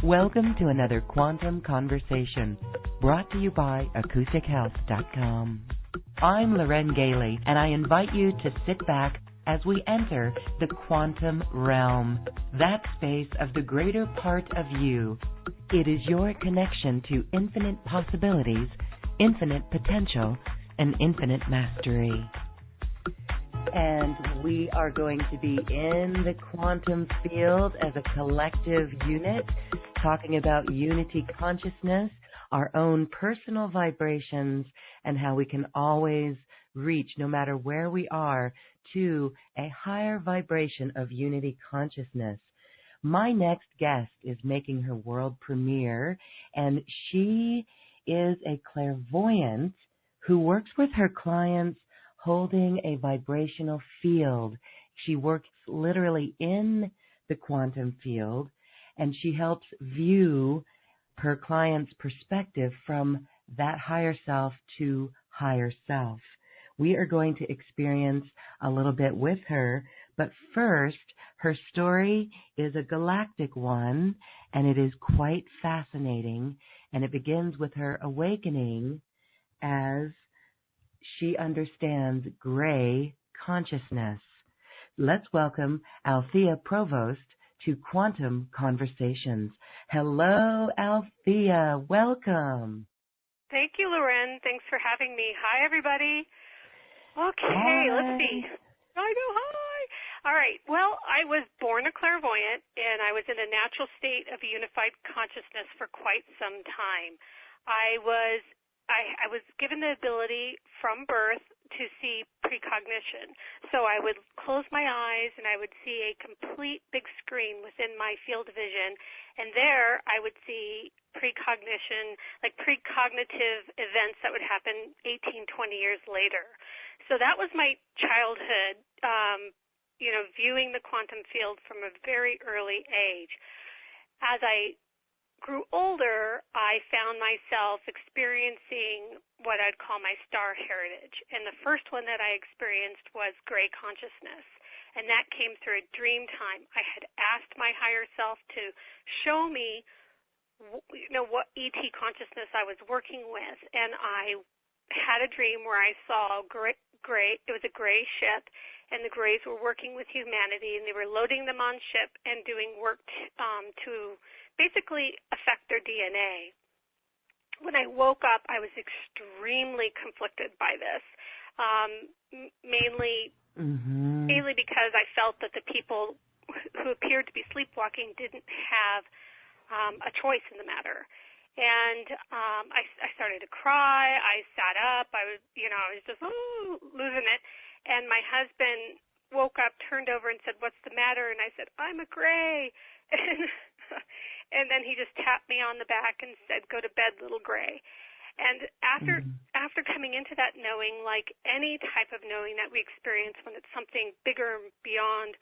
Welcome to another Quantum Conversation, brought to you by AcousticHealth.com. I'm Loren Gailey, and I invite you to sit back as we enter the quantum realm, that space of the greater part of you. It is your connection to infinite possibilities, infinite potential, and infinite mastery. And we are going to be in the quantum field as a collective unit, talking about unity consciousness, our own personal vibrations, and how we can always reach, no matter where we are, to a higher vibration of unity consciousness. My next guest is making her world premiere, and she is a clairvoyant who works with her clients holding a vibrational field. She works literally in the quantum field, and she helps view her client's perspective from that higher self to higher self. We are going to experience a little bit with her, but first, her story is a galactic one, and it is quite fascinating, and it begins with her awakening as she understands gray consciousness. Let's welcome Althea Provost to Quantum Conversations. Hello, Althea. Welcome. Thank you, Loren. Thanks for having me. Hi, everybody. Okay, Hi. Let's see. I know, hi. All right. Well, I was born a clairvoyant, and I was in a natural state of unified consciousness for quite some time. I was given the ability from birth to see precognition. So I would close my eyes and I would see a complete big screen within my field of vision, and there I would see precognition, like precognitive events that would happen 18, 20 years later. So that was my childhood, viewing the quantum field from a very early age. As I grew older, I found myself experiencing what I'd call my star heritage. And the first one that I experienced was gray consciousness. And that came through a dream time. I had asked my higher self to show me, what ET consciousness I was working with. And I had a dream where I saw gray. It was a gray ship, and the grays were working with humanity, and they were loading them on ship and doing work to basically affect their DNA. When I woke up, I was extremely conflicted by this, mainly because I felt that the people who appeared to be sleepwalking didn't have a choice in the matter. And I started to cry. I sat up. I was just losing it. And my husband woke up, turned over, and said, "What's the matter?" And I said, "I'm a gray." And then he just tapped me on the back and said, "Go to bed, little gray." And after coming into that knowing, like any type of knowing that we experience when it's something bigger beyond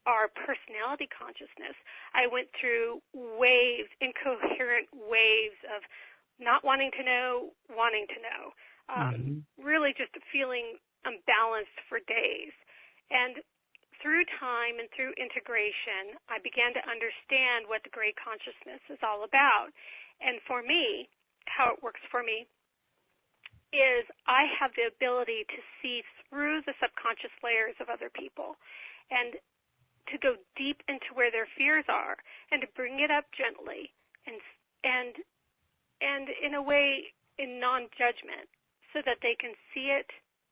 our personality consciousness, I went through waves, incoherent waves of not wanting to know, wanting to know, really just feeling unbalanced for days. And through time and through integration, I began to understand what the gray consciousness is all about. And for me, how it works for me is I have the ability to see through the subconscious layers of other people and to go deep into where their fears are and to bring it up gently and in a way in non-judgment so that they can see it,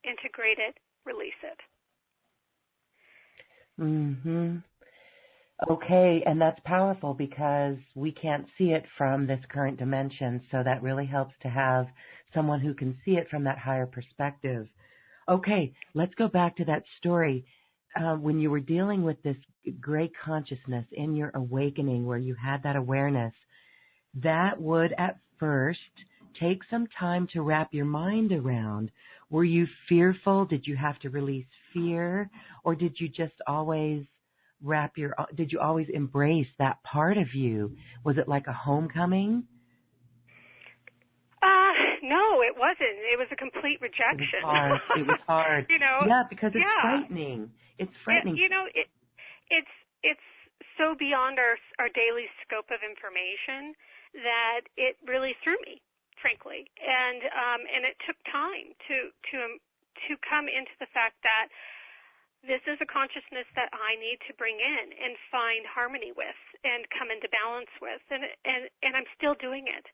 integrate it, release it. Okay, and that's powerful because we can't see it from this current dimension, so that really helps to have someone who can see it from that higher perspective. Okay, let's go back to that story. When you were dealing with this gray consciousness in your awakening where you had that awareness, that would at first take some time to wrap your mind around. Were you fearful? Did you have to release fear? Or did you just always did you always embrace that part of you? Was it like a homecoming? No, it wasn't. It was a complete rejection. It was hard. You know? Yeah, because it's Yeah. frightening. It's frightening. It's so beyond our daily scope of information that it really threw me, frankly. And it took time to come into the fact that this is a consciousness that I need to bring in and find harmony with and come into balance with, and I'm still doing it.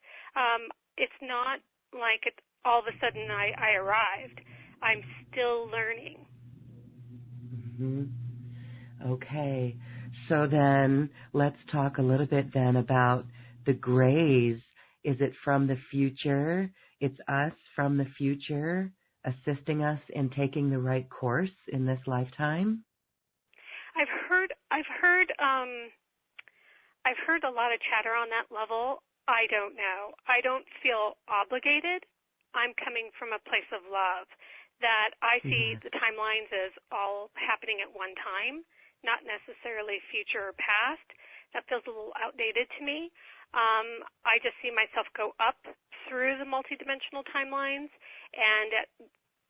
It's not like all of a sudden I arrived. I'm still learning. Mm-hmm. Okay, so then let's talk a little bit then about the grays. Is it from the future? It's us from the future assisting us in taking the right course in this lifetime? I've heard a lot of chatter on that level. I don't know. I don't feel obligated. I'm coming from a place of love that I see the timelines as all happening at one time, not necessarily future or past. That feels a little outdated to me. I just see myself go up through the multidimensional timelines, and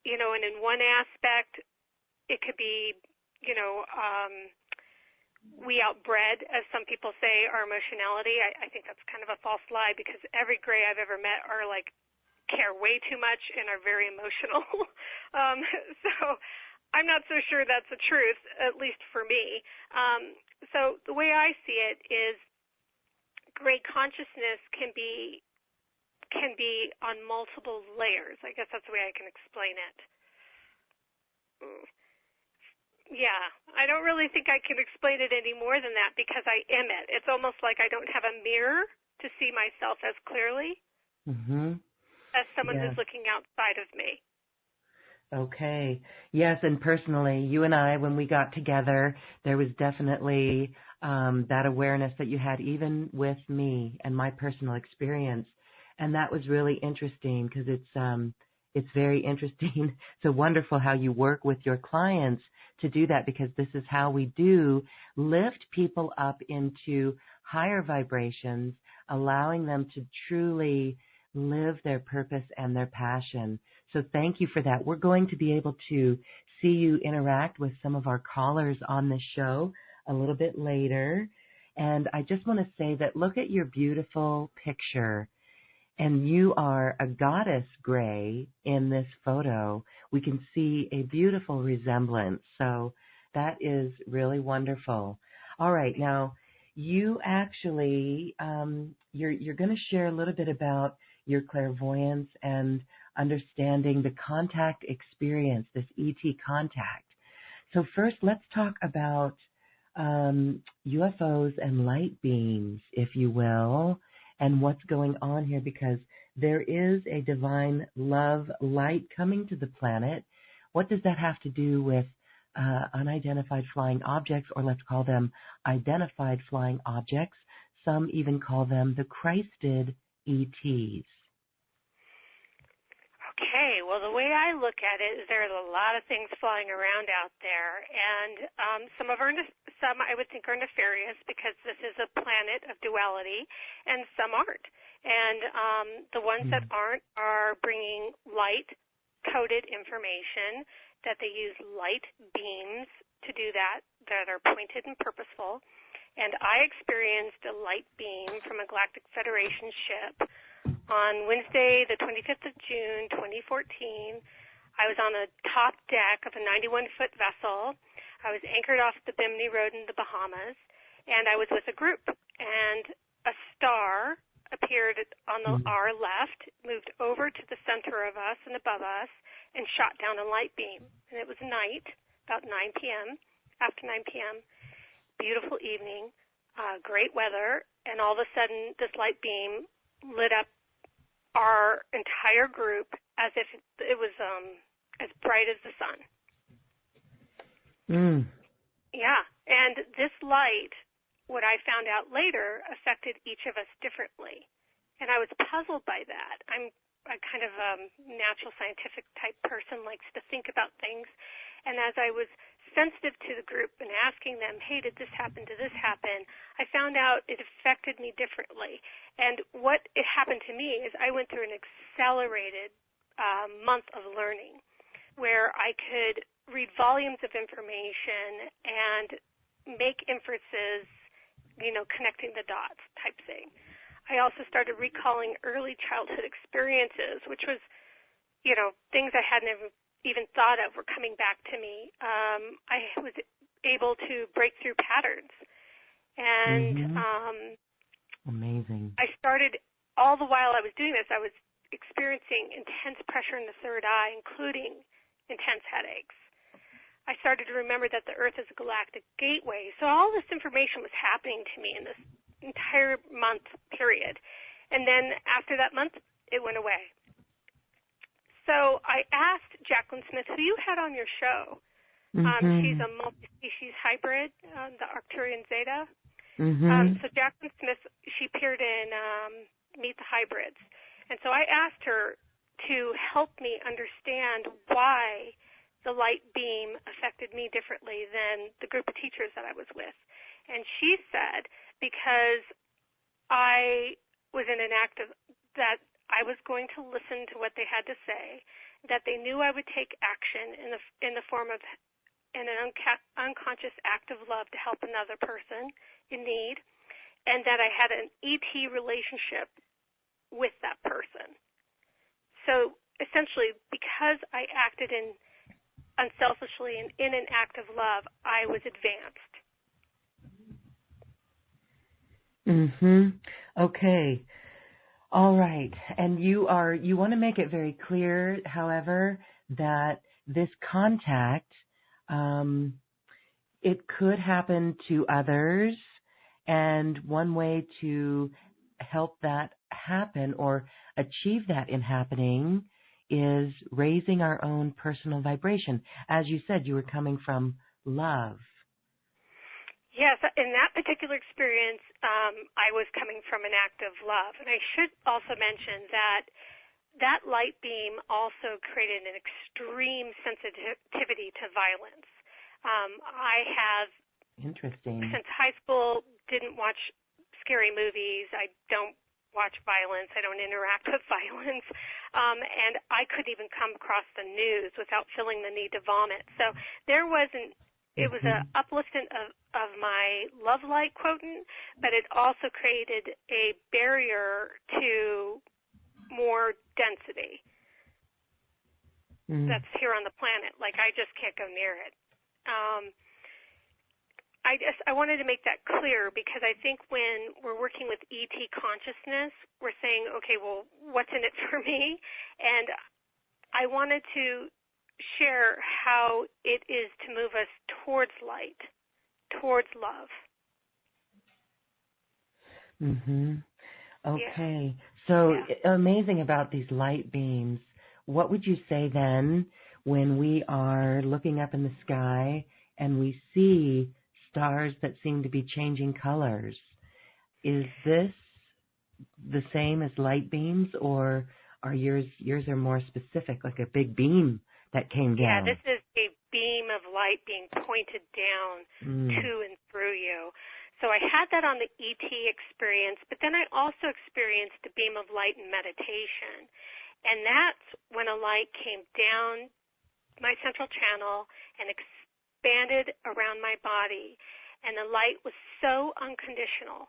and in one aspect, it could be, we outbred, as some people say, our emotionality. I think that's kind of a false lie, because every gray I've ever met are like care way too much and are very emotional. So I'm not so sure that's the truth, at least for me. So the way I see it is gray consciousness can be on multiple layers. I guess that's the way I can explain it. Yeah, I don't really think I can explain it any more than that, because I am it. It's almost like I don't have a mirror to see myself as clearly as someone who's looking outside of me. Okay. Yes, and personally, you and I, when we got together, there was definitely that awareness that you had, even with me and my personal experience. And that was really interesting, because it's very interesting. So wonderful how you work with your clients to do that, because this is how we do lift people up into higher vibrations, allowing them to truly live their purpose and their passion. So thank you for that. We're going to be able to see you interact with some of our callers on this show a little bit later. And I just want to say that look at your beautiful picture. And you are a goddess gray in this photo. We can see a beautiful resemblance. So that is really wonderful. All right. Now, you actually, you're going to share a little bit about your clairvoyance and understanding the contact experience, this ET contact. So first, let's talk about UFOs and light beams, if you will, and what's going on here, because there is a divine love light coming to the planet. What does that have to do with unidentified flying objects, or let's call them identified flying objects? Some even call them the Christed ETs. Okay, well, the way I look at it is there's a lot of things flying around out there, and some I would think are nefarious, because this is a planet of duality, and some aren't. And the ones that aren't are bringing light-coded information, that they use light beams to do that are pointed and purposeful. And I experienced a light beam from a Galactic Federation ship on Wednesday, the 25th of June, 2014. I was on the top deck of a 91-foot vessel. I was anchored off the Bimini Road in the Bahamas, and I was with a group. And a star appeared on our left, moved over to the center of us and above us, and shot down a light beam. And it was night, about 9 p.m., after 9 p.m., beautiful evening, great weather, and all of a sudden this light beam lit up our entire group as if it was as bright as the sun. Yeah, and this light, what I found out later, affected each of us differently, and I was puzzled by that. I'm a kind of natural scientific type person, likes to think about things, and as I was sensitive to the group and asking them, hey, did this happen, did this happen, I found out it affected me differently. And what it happened to me is I went through an accelerated month of learning where I could read volumes of information and make inferences, connecting the dots type thing. I also started recalling early childhood experiences, which was, things I hadn't even thought of were coming back to me. I was able to break through patterns. And amazing. I started, all the while I was doing this, I was experiencing intense pressure in the third eye, including intense headaches. I started to remember that the Earth is a galactic gateway. So all this information was happening to me in this entire month period. And then after that month, it went away. So I asked Jacqueline Smith, who you had on your show. She's a multi-species hybrid, the Arcturian Zeta. So Jacqueline Smith, she appeared in Meet the Hybrids. And so I asked her to help me understand why the light beam affected me differently than the group of teachers that I was with. And she said, because I was in an act of that I was going to listen to what they had to say, that they knew I would take action in the form of an unconscious act of love to help another person in need, and that I had an ET relationship with that person. So essentially, because I acted unselfishly and in an act of love, I was advanced. Okay. All right. And you want to make it very clear, however, that this contact, it could happen to others, and one way to help that happen or achieve that in happening is raising our own personal vibration. As you said, you were coming from love. Yes, in that particular experience, I was coming from an act of love. And I should also mention that light beam also created an extreme sensitivity to violence. I have, since high school, didn't watch scary movies. I don't watch violence. I don't interact with violence. And I couldn't even come across the news without feeling the need to vomit. So there wasn't, it was an upliftment of my love light quotient, but it also created a barrier to more density that's here on the planet. Like, I just can't go near it. I wanted to make that clear because I think when we're working with ET consciousness, we're saying, okay, well, what's in it for me? And I wanted to share how it is to move us towards light, towards love. Okay. So amazing about these light beams. What would you say then when we are looking up in the sky and we see stars that seem to be changing colors? Is this the same as light beams, or are yours are more specific, like a big beam that came down? Yeah, this is a beam of light being pointed down to and through you. So I had that on the ET experience, but then I also experienced a beam of light in meditation. And that's when a light came down my central channel and expanded around my body. And the light was so unconditional,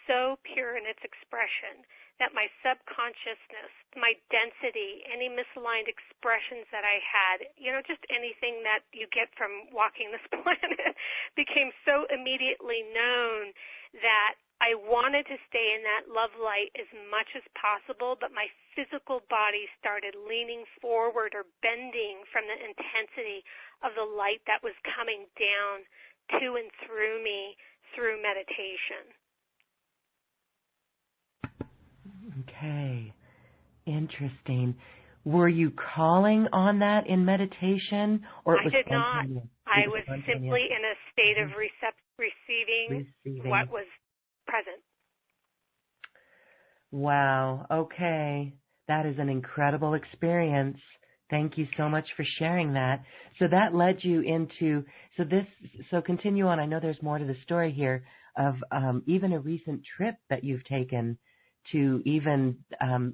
so pure in its expression, that my subconsciousness, my density, any misaligned expressions that I had, just anything that you get from walking this planet, became so immediately known that I wanted to stay in that love light as much as possible, but my physical body started leaning forward or bending from the intensity of the light that was coming down to and through me through meditation. Okay, interesting. Were you calling on that in meditation, or it was I did not. I was spontaneous? simply in a state of receiving what was present. Wow. Okay, that is an incredible experience. Thank you so much for sharing that. So that led you into, so continue on. I know there's more to the story here of even a recent trip that you've taken to even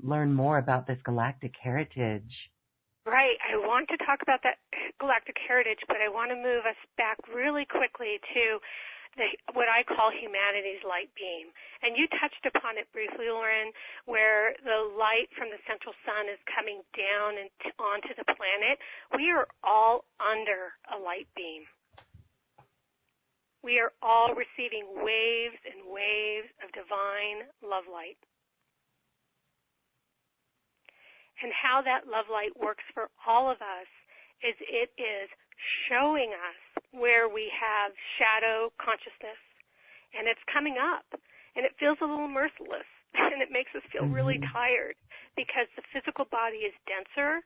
learn more about this galactic heritage. Right. I want to talk about that galactic heritage, but I want to move us back really quickly to what I call humanity's light beam. And you touched upon it briefly, Lauren, where the light from the central sun is coming down and onto the planet. We are all under a light beam. We are all receiving waves and waves of divine love light. And how that love light works for all of us is it is showing us where we have shadow consciousness, and it's coming up, and it feels a little merciless, and it makes us feel really tired because the physical body is denser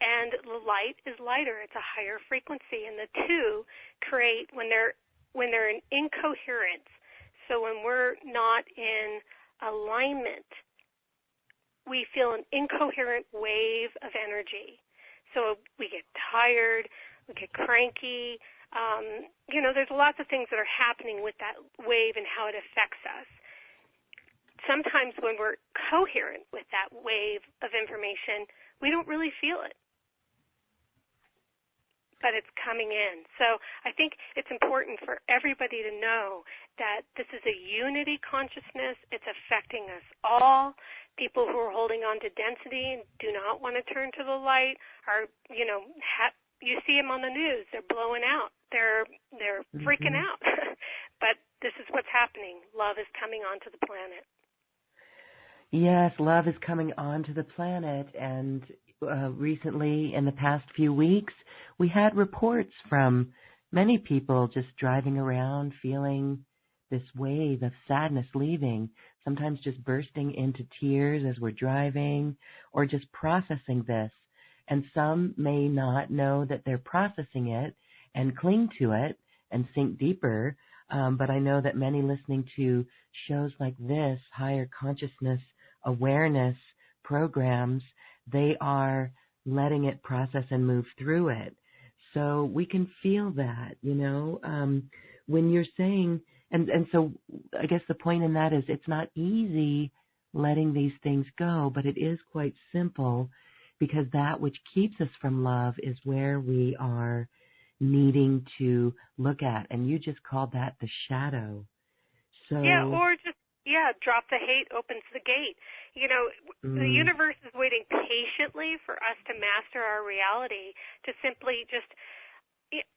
and the light is lighter. It's a higher frequency, and the two create when they're in incoherence. So when we're not in alignment, we feel an incoherent wave of energy. So we get tired, we get cranky. There's lots of things that are happening with that wave and how it affects us. Sometimes when we're coherent with that wave of information, we don't really feel it, but it's coming in. So I think it's important for everybody to know that this is a unity consciousness. It's affecting us all. People who are holding on to density and do not want to turn to the light are, you see them on the news. They're blowing out. They're freaking out. But this is what's happening. Love is coming onto the planet. Yes, love is coming onto the planet. And recently, in the past few weeks, we had reports from many people just driving around feeling this wave of sadness leaving, sometimes just bursting into tears as we're driving or just processing this. And some may not know that they're processing it and cling to it and sink deeper. But I know that many listening to shows like this, higher consciousness awareness programs, they are letting it process and move through it. So we can feel that, when you're saying, and so I guess the point in that is it's not easy letting these things go, but it is quite simple because that which keeps us from love is where we are needing to look at. And you just called that the shadow. So or just drop the hate opens the gate. The universe is waiting patiently for us to master our reality, to simply just,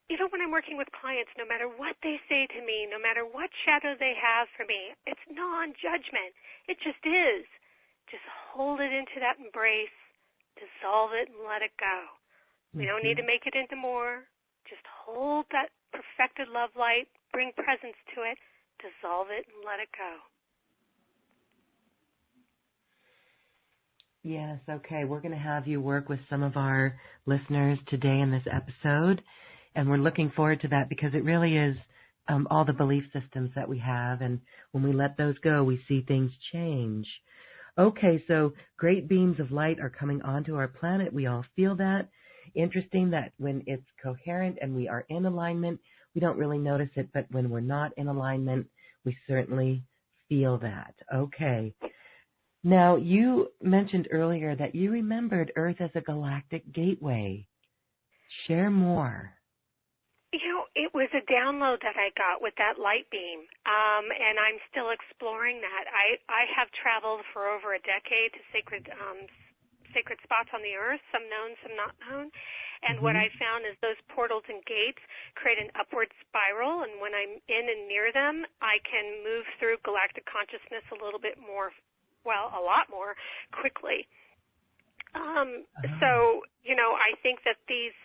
even when I'm working with clients, no matter what they say to me, no matter what shadow they have for me, it's non-judgment. It just is. Just hold it into that embrace, dissolve it, and let it go. We don't need to make it into more. Just hold that perfected love light, bring presence to it, dissolve it, and let it go. Yes, okay. We're going to have you work with some of our listeners today in this episode, and we're looking forward to that because it really is all the belief systems that we have, and when we let those go, we see things change. Okay, so great beams of light are coming onto our planet. We all feel that. Interesting that when it's coherent and we are in alignment, we don't really notice it, but when we're not in alignment, we certainly feel that. Okay. Now, you mentioned earlier that you remembered Earth as a galactic gateway. Share more. It was a download that I got with that light beam, and I'm still exploring that. I have traveled for over a decade to sacred spots on the Earth, some known, some not known. And what I found is those portals and gates create an upward spiral, and when I'm in and near them, I can move through galactic consciousness a little bit more, a lot more quickly. So, I think that these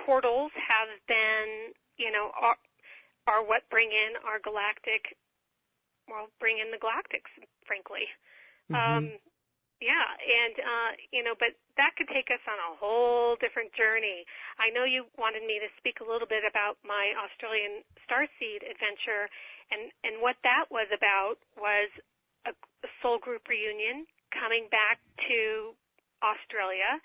portals have been, are what bring in our galactic, bring in the galactics, frankly. But that could take us on a whole different journey. I know you wanted me to speak a little bit about my Australian Starseed adventure, and what that was about was a soul group reunion coming back to Australia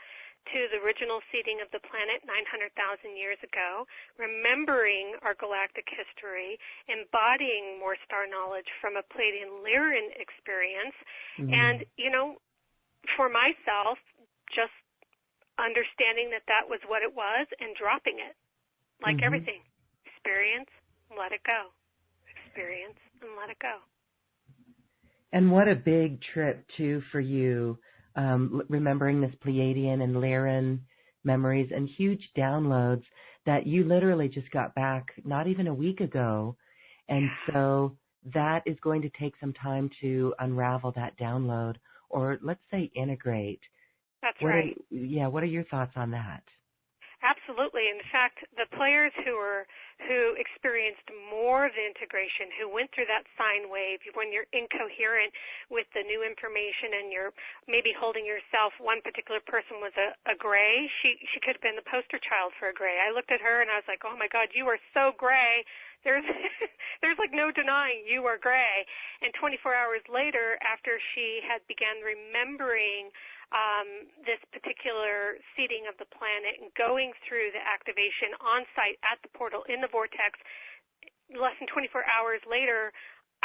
to the original seeding of the planet 900,000 years ago, remembering our galactic history, embodying more star knowledge from a Pleiadian Lyran experience, and, for myself, just understanding that that was what it was and dropping it, like everything. Experience, let it go. Experience, and let it go. And what a big trip, too, for you, remembering this Pleiadian and Lyran memories and huge downloads that you literally just got back not even a week ago. And so that is going to take some time to unravel that download, or let's say integrate. That's right. What are your thoughts on that? Absolutely. In fact, the players who experienced more of the integration, who went through that sine wave, when you're incoherent with the new information and you're maybe holding yourself, one particular person was a gray. She could have been the poster child for a gray. I looked at her and I was like, oh my God, you are so gray. There's like no denying you are gray. And 24 hours later, after she had began remembering this particular seeding of the planet and going through the activation on site at the portal in the vortex, less than 24 hours later,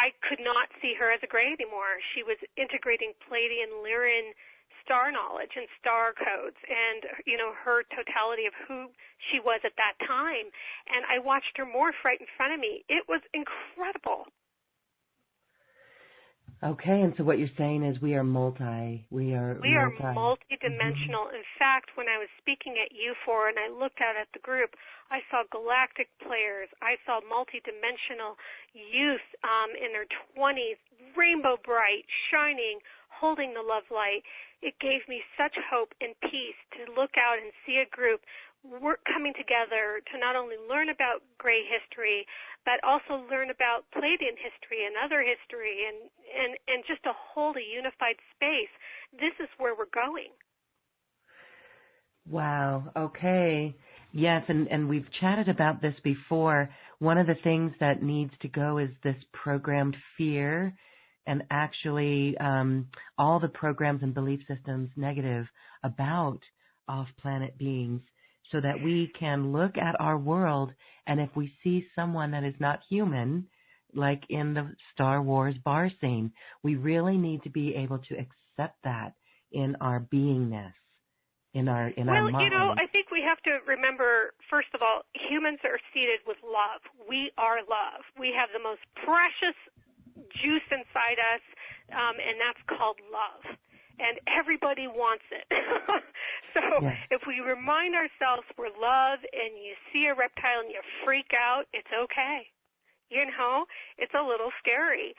I could not see her as a gray anymore. She was integrating Pleiadian Lyran star knowledge and star codes and, her totality of who she was at that time. And I watched her morph right in front of me. It was incredible. Okay, and so what you're saying is we are multidimensional. In fact, when I was speaking at U4 and I looked out at the group, I saw galactic players. I saw multidimensional youth in their 20s, rainbow bright, shining, holding the love light. It gave me such hope and peace to look out and see a group coming together to not only learn about gray history, but also learn about Pleiadian history and other history and just to hold a unified space. This is where we're going. Wow. Okay. Yes, and we've chatted about this before. One of the things that needs to go is this programmed fear, and actually all the programs and belief systems negative about off-planet beings, so that we can look at our world, and if we see someone that is not human, like in the Star Wars bar scene, we really need to be able to accept that in our beingness, in our mind. I think we have to remember, first of all, humans are seeded with love. We are love. We have the most precious juice inside us, and that's called love. And everybody wants it. If we remind ourselves we're love and you see a reptile and you freak out, it's okay. It's a little scary.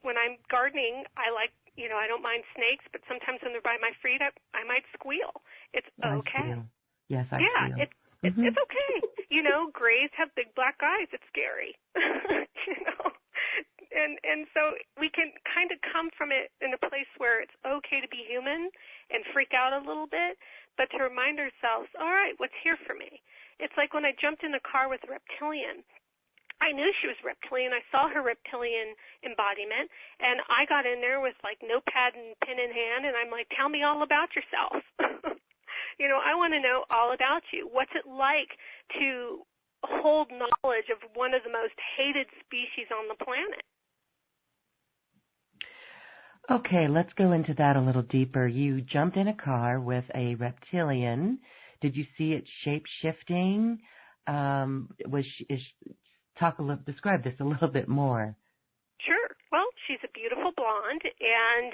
When I'm gardening, I don't mind snakes, but sometimes when they're by my feet, I might squeal. It's okay. Yes, I feel. It's okay. Grays have big black eyes. It's scary. And so we can kind of come from it in a place where it's okay to be human and freak out a little bit, but to remind ourselves, all right, what's here for me? It's like when I jumped in the car with a reptilian. I knew she was reptilian. I saw her reptilian embodiment, and I got in there with like notepad and pen in hand, and I'm like, tell me all about yourself. I want to know all about you. What's it like to hold knowledge of one of the most hated species on the planet? Okay, let's go into that a little deeper. You jumped in a car with a reptilian. Did you see it shape-shifting? Describe this a little bit more. Sure. Well, she's a beautiful blonde, and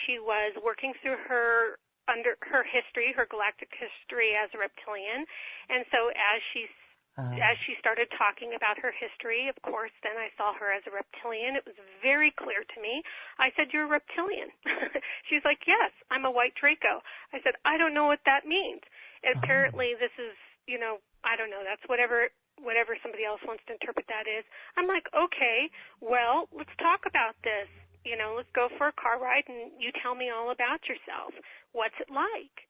she was working through her history, her galactic history as a reptilian, and so as she started talking about her history, of course, then I saw her as a reptilian. It was very clear to me. I said, "You're a reptilian." She's like, "Yes, I'm a white Draco." I said, "I don't know what that means." And apparently this is, I don't know, that's whatever somebody else wants to interpret that is. I'm like, okay, well, let's talk about this. Let's go for a car ride and you tell me all about yourself. What's it like?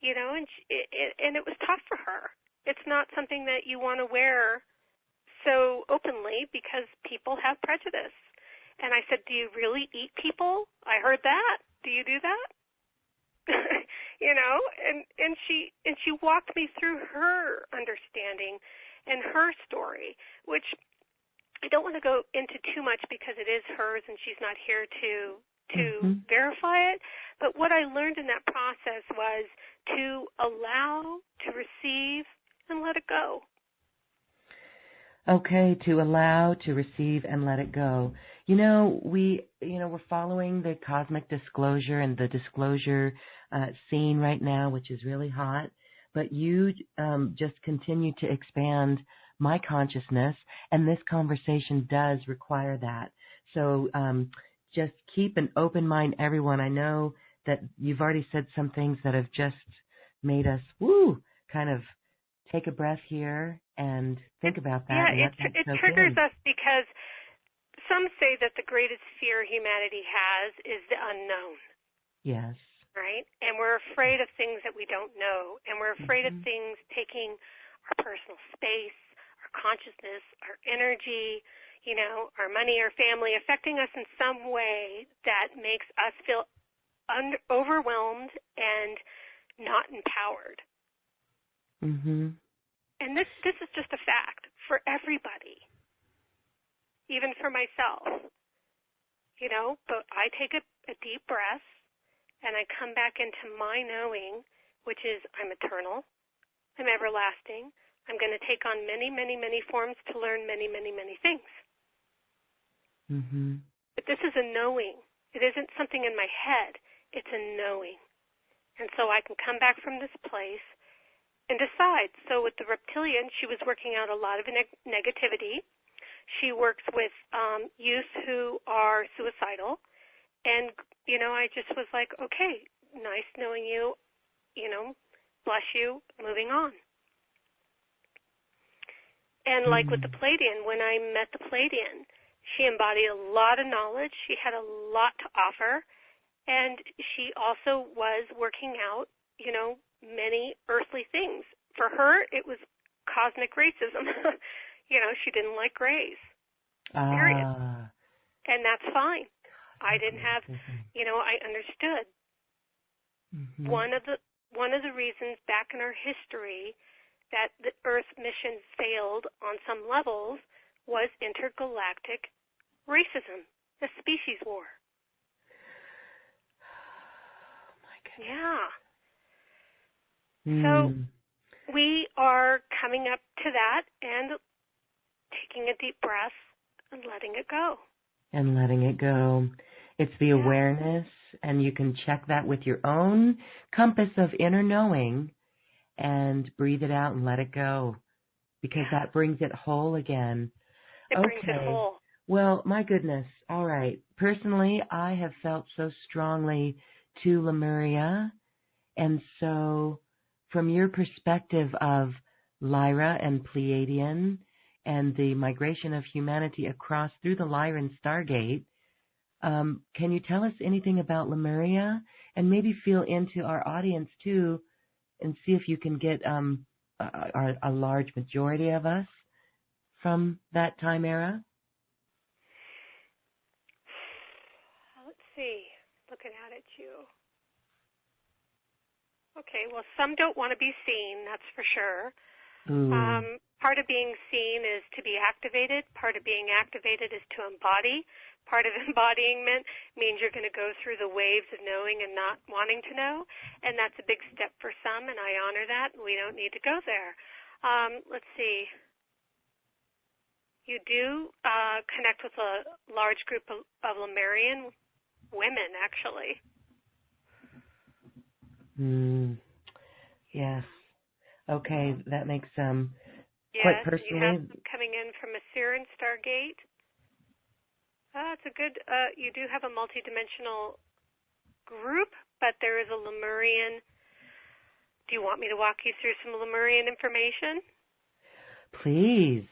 And it was tough for her. It's not something that you want to wear so openly because people have prejudice. And I said, do you really eat people? I heard that. Do you do that? and she walked me through her understanding and her story, which I don't want to go into too much because it is hers and she's not here to verify it. But what I learned in that process was to allow, to receive, and let it go. Okay, to allow, to receive, and let it go. We're following the cosmic disclosure and the disclosure scene right now, which is really hot. But you just continue to expand my consciousness, and this conversation does require that. So just keep an open mind, everyone. I know that you've already said some things that have just made us, kind of take a breath here and think about that. Yeah, it triggers us because some say that the greatest fear humanity has is the unknown. Yes. Right? And we're afraid of things that we don't know, and we're afraid of things taking our personal space, our consciousness, our energy, our money, our family, affecting us in some way that makes us feel overwhelmed and not empowered. Mm-hmm. And this is just a fact for everybody, even for myself. But I take a deep breath, and I come back into my knowing, which is I'm eternal, I'm everlasting, I'm going to take on many, many, many forms to learn many, many, many things. Mm-hmm. But this is a knowing. It isn't something in my head. It's a knowing. And so I can come back from this place and decide. So with the reptilian, she was working out a lot of negativity. She works with youth who are suicidal. And, I just was like, okay, nice knowing you, bless you, moving on. And like with the Pleiadian, when I met the Pleiadian, she embodied a lot of knowledge. She had a lot to offer. And she also was working out, many earthly things. For her, it was cosmic racism. She didn't like grays, period. And that's fine. I didn't have, I understood. Mm-hmm. One of the reasons back in our history that the Earth mission failed on some levels was intergalactic racism, the species war. Oh my goodness. Yeah. So we are coming up to that and taking a deep breath and letting it go. And letting it go. It's the awareness, and you can check that with your own compass of inner knowing and breathe it out and let it go, because that brings it whole again. It brings it whole. Well, my goodness. All right. Personally, I have felt so strongly to Lemuria, and so from your perspective of Lyra and Pleiadian and the migration of humanity across through the Lyran Stargate, can you tell us anything about Lemuria, and maybe feel into our audience too, and see if you can get a large majority of us from that time era? Let's see. Looking out at you. Okay, well, some don't want to be seen, that's for sure. Part of being seen is to be activated. Part of being activated is to embody. Part of embodying means you're going to go through the waves of knowing and not wanting to know, and that's a big step for some, and I honor that. We don't need to go there. Let's see. You do connect with a large group of Lemurian women, actually. Yes. Okay, that makes quite personally. You have them coming in from a Siren Stargate. It's a good. You do have a multidimensional group, but there is a Lemurian. Do you want me to walk you through some Lemurian information? Please.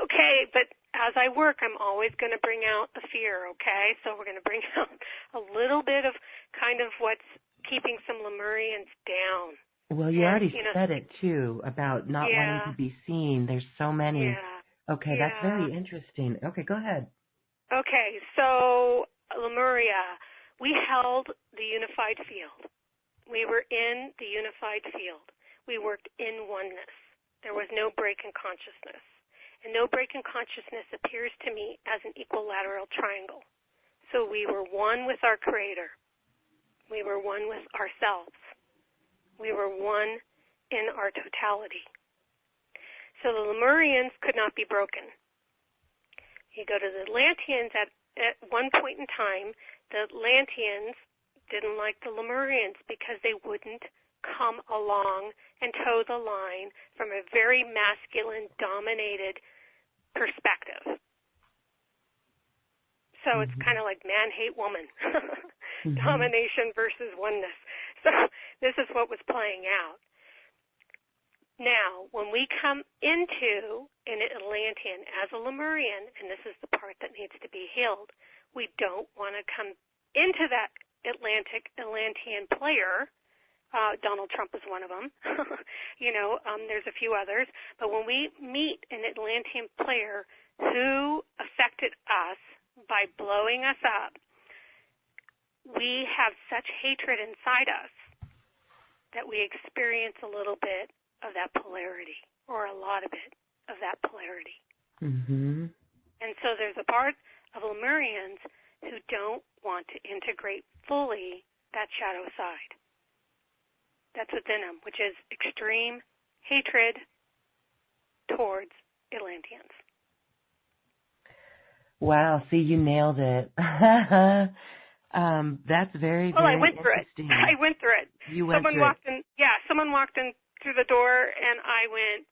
Okay, but as I work, I'm always going to bring out the fear, okay? So we're going to bring out a little bit of kind of what's keeping some Lemurians down. Well, you already said it, too, about not wanting to be seen. There's so many. Yeah. Okay, that's very interesting. Okay, go ahead. Okay, so Lemuria, we held the unified field. We were in the unified field. We worked in oneness. There was no break in consciousness. And no break in consciousness appears to me as an equilateral triangle. So we were one with our Creator. We were one with ourselves. We were one in our totality. So the Lemurians could not be broken. You go to the Atlanteans at one point in time, the Atlanteans didn't like the Lemurians because they wouldn't come along and toe the line from a very masculine-dominated perspective. So it's kind of like man hate woman, domination versus oneness. So this is what was playing out. Now, when we come into an Atlantean as a Lemurian, and this is the part that needs to be healed, we don't want to come into that Atlantean player. Donald Trump is one of them. There's a few others. But when we meet an Atlantean player who affected us by blowing us up, we have such hatred inside us that we experience a little bit of that polarity, or a lot of it of that polarity. Mm-hmm. And so there's a part of Lemurians who don't want to integrate fully that shadow side. That's within them, which is extreme hatred towards Atlanteans. Wow, see, you nailed it. That's very, well, very I went through interesting. it. I went through it. You went someone through walked in. Yeah, someone walked in through the door, and I went,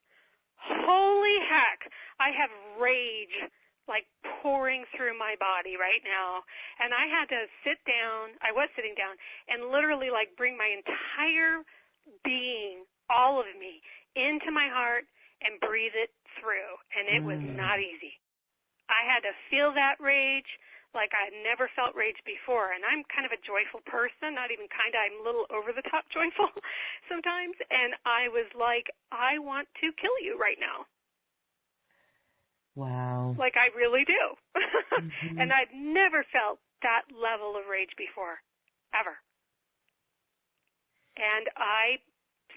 holy heck, I have rage like pouring through my body right now. And I had to sit down. I was sitting down and literally like bring my entire being, all of me, into my heart and breathe it through. And it was not easy. I had to feel that rage like I had never felt rage before. And I'm kind of a joyful person, not even kind of, I'm a little over-the-top joyful sometimes. And I was like, I want to kill you right now. Wow. Like I really do. And I'd never felt that level of rage before, ever. And I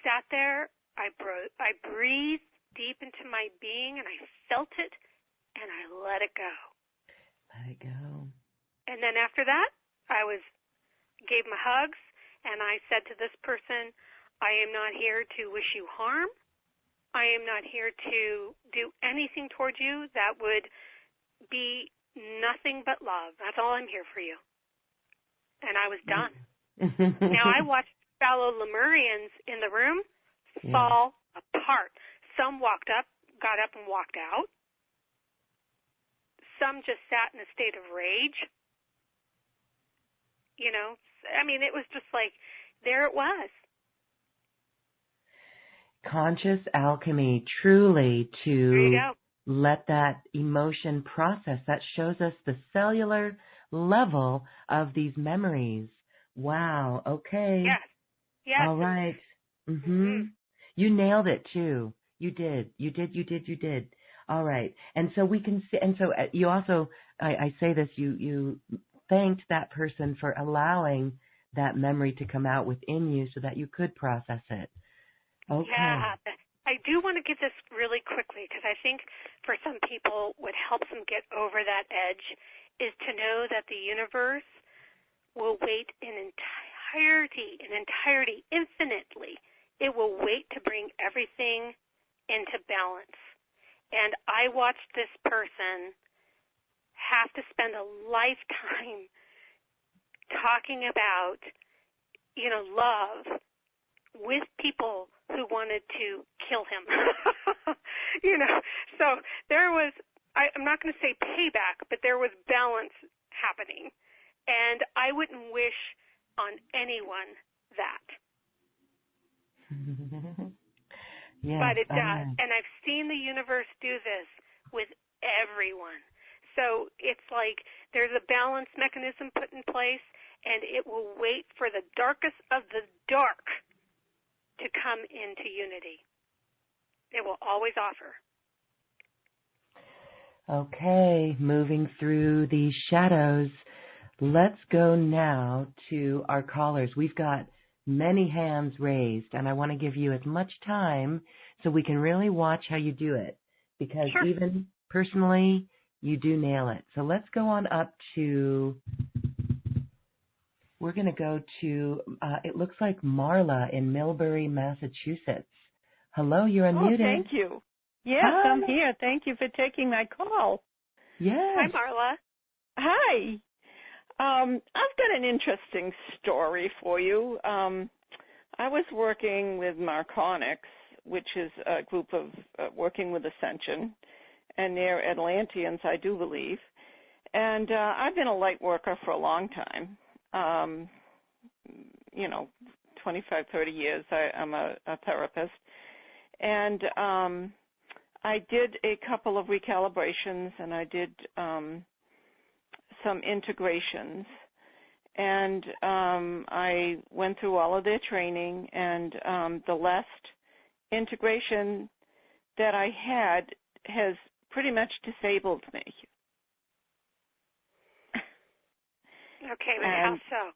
sat there, I breathed deep into my being, and I felt it, and I let it go. Let it go. And then after that, I gave my hugs, and I said to this person, I am not here to wish you harm. I am not here to do anything towards you that would be nothing but love. That's all I'm here for you. And I was done. Now I watched fellow Lemurians in the room fall apart. Some got up and walked out. Some just sat in a state of rage. It was just like, there it was. Conscious alchemy, truly, to There you go. Let that emotion process. That shows us the cellular level of these memories. Wow. Okay. Yes. All right. Mm-hmm. You nailed it too. You did. All right. And so we can see, and so you also, I say this, you thanked that person for allowing that memory to come out within you so that you could process it. Okay. Yeah. I do want to give this really quickly because I think for some people what helps them get over that edge is to know that the universe will wait in entirety, infinitely. It will wait to bring everything into balance. And I watched this person have to spend a lifetime talking about, love with people who wanted to kill him. So there was, I'm not going to say payback, but there was balance happening. And I wouldn't wish on anyone that. Yes, but it does. And I've seen the universe do this with everyone. So it's like there's a balance mechanism put in place, and it will wait for the darkest of the dark to come into unity. It will always offer. Okay, moving through these shadows. Let's go now to our callers. We've got many hands raised, and I want to give you as much time so we can really watch how you do it, because Sure. even personally, you do nail it. So let's go on up to, we're going to go to, it looks like Marla in Millbury, Massachusetts. Hello, you're unmuted. Oh, thank you. Yes, Hi. I'm here. Thank you for taking my call. Yes. Hi, Marla. Hi. I've got an interesting story for you. I was working with Marconics, which is a group of working with Ascension, and they're Atlanteans, I do believe. And I've been a light worker for a long time, 25, 30 years. I'm a therapist. And I did a couple of recalibrations, and I did some integrations. And I went through all of their training, and the last integration that I had has pretty much disabled me. Okay, but how so?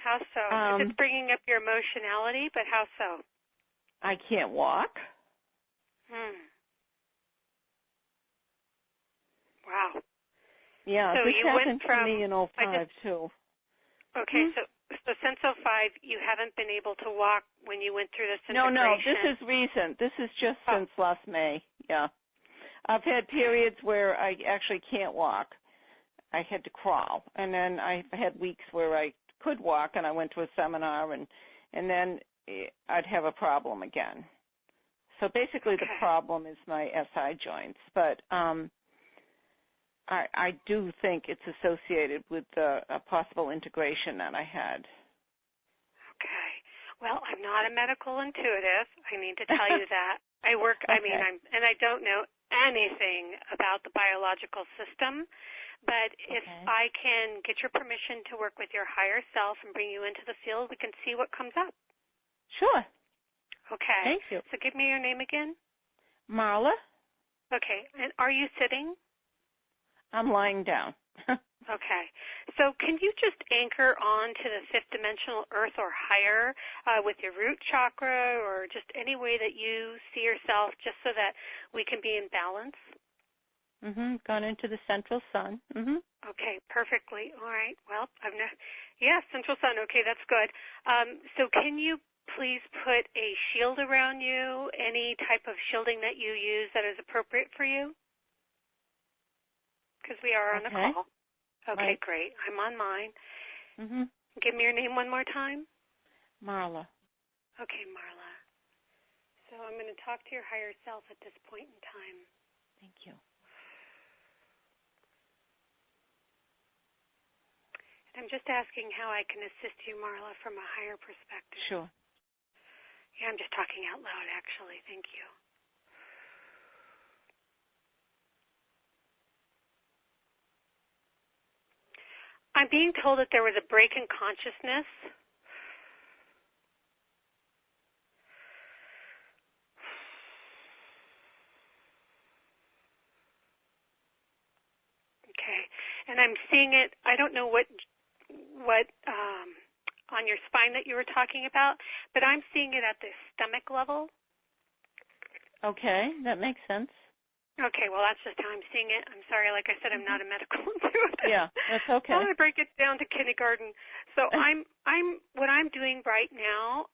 How so? 'Cause it's bringing up your emotionality, but how so? I can't walk. Wow. Yeah, so this you happened went from to me in 05 too. Okay, so since 05, you haven't been able to walk when you went through this integration. No, this is recent. This is just since last May. Yeah, I've had periods where I actually can't walk. I had to crawl, and then I had weeks where I could walk, and I went to a seminar, and then I'd have a problem again. So basically, the problem is my SI joints, but I do think it's associated with a possible integration that I had. Okay. Well, I'm not a medical intuitive. I need to tell you that. I work, I don't know anything about the biological system, but if I can get your permission to work with your higher self and bring you into the field, we can see what comes up. Sure. Okay. Thank you. So give me your name again. Marla. Okay. And are you sitting? I'm lying down. Okay. So can you just anchor on to the fifth dimensional earth or higher with your root chakra, or just any way that you see yourself, just so that we can be in balance? Gone into the central sun. Okay, perfectly. All right. Well, central sun. Okay, that's good. So can you please put a shield around you, any type of shielding that you use that is appropriate for you? Because we are on the call. Okay, great. I'm on mine. Give me your name one more time. Marla. Okay, Marla. So I'm going to talk to your higher self at this point in time. Thank you. And I'm just asking how I can assist you, Marla, from a higher perspective. Sure. Yeah, I'm just talking out loud, actually. Thank you. I'm being told that there was a break in consciousness. Okay, and I'm seeing it. I don't know what on your spine that you were talking about, but I'm seeing it at the stomach level. Okay, that makes sense. Okay, well, that's just how I'm seeing it. I'm sorry, like I said, I'm not a medical intuitive. Yeah, that's okay. I'm going to break it down to kindergarten. So what I'm doing right now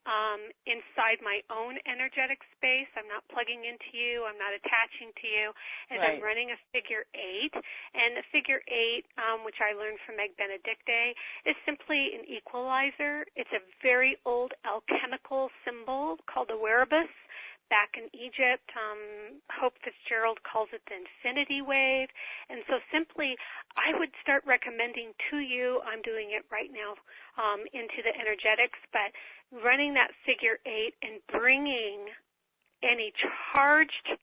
inside my own energetic space, I'm not plugging into you, I'm not attaching to you, is I'm running a figure 8. And the figure 8, which I learned from Meg Benedicte, is simply an equalizer. It's a very old alchemical symbol called the Weribus. Back in Egypt, Hope Fitzgerald calls it the infinity wave. And so simply, I would start recommending to you, I'm doing it right now into the energetics, but running that figure 8 and bringing any charged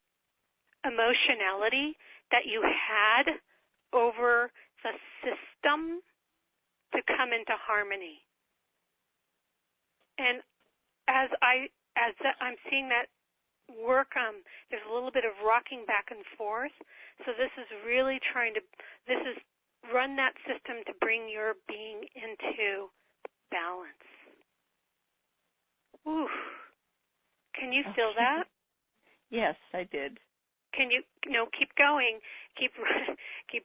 emotionality that you had over the system to come into harmony. And as I'm seeing that work, there's a little bit of rocking back and forth. So this is really run that system to bring your being into balance. Ooh. Can you feel that? Yes, I did. Can you, keep going. Keep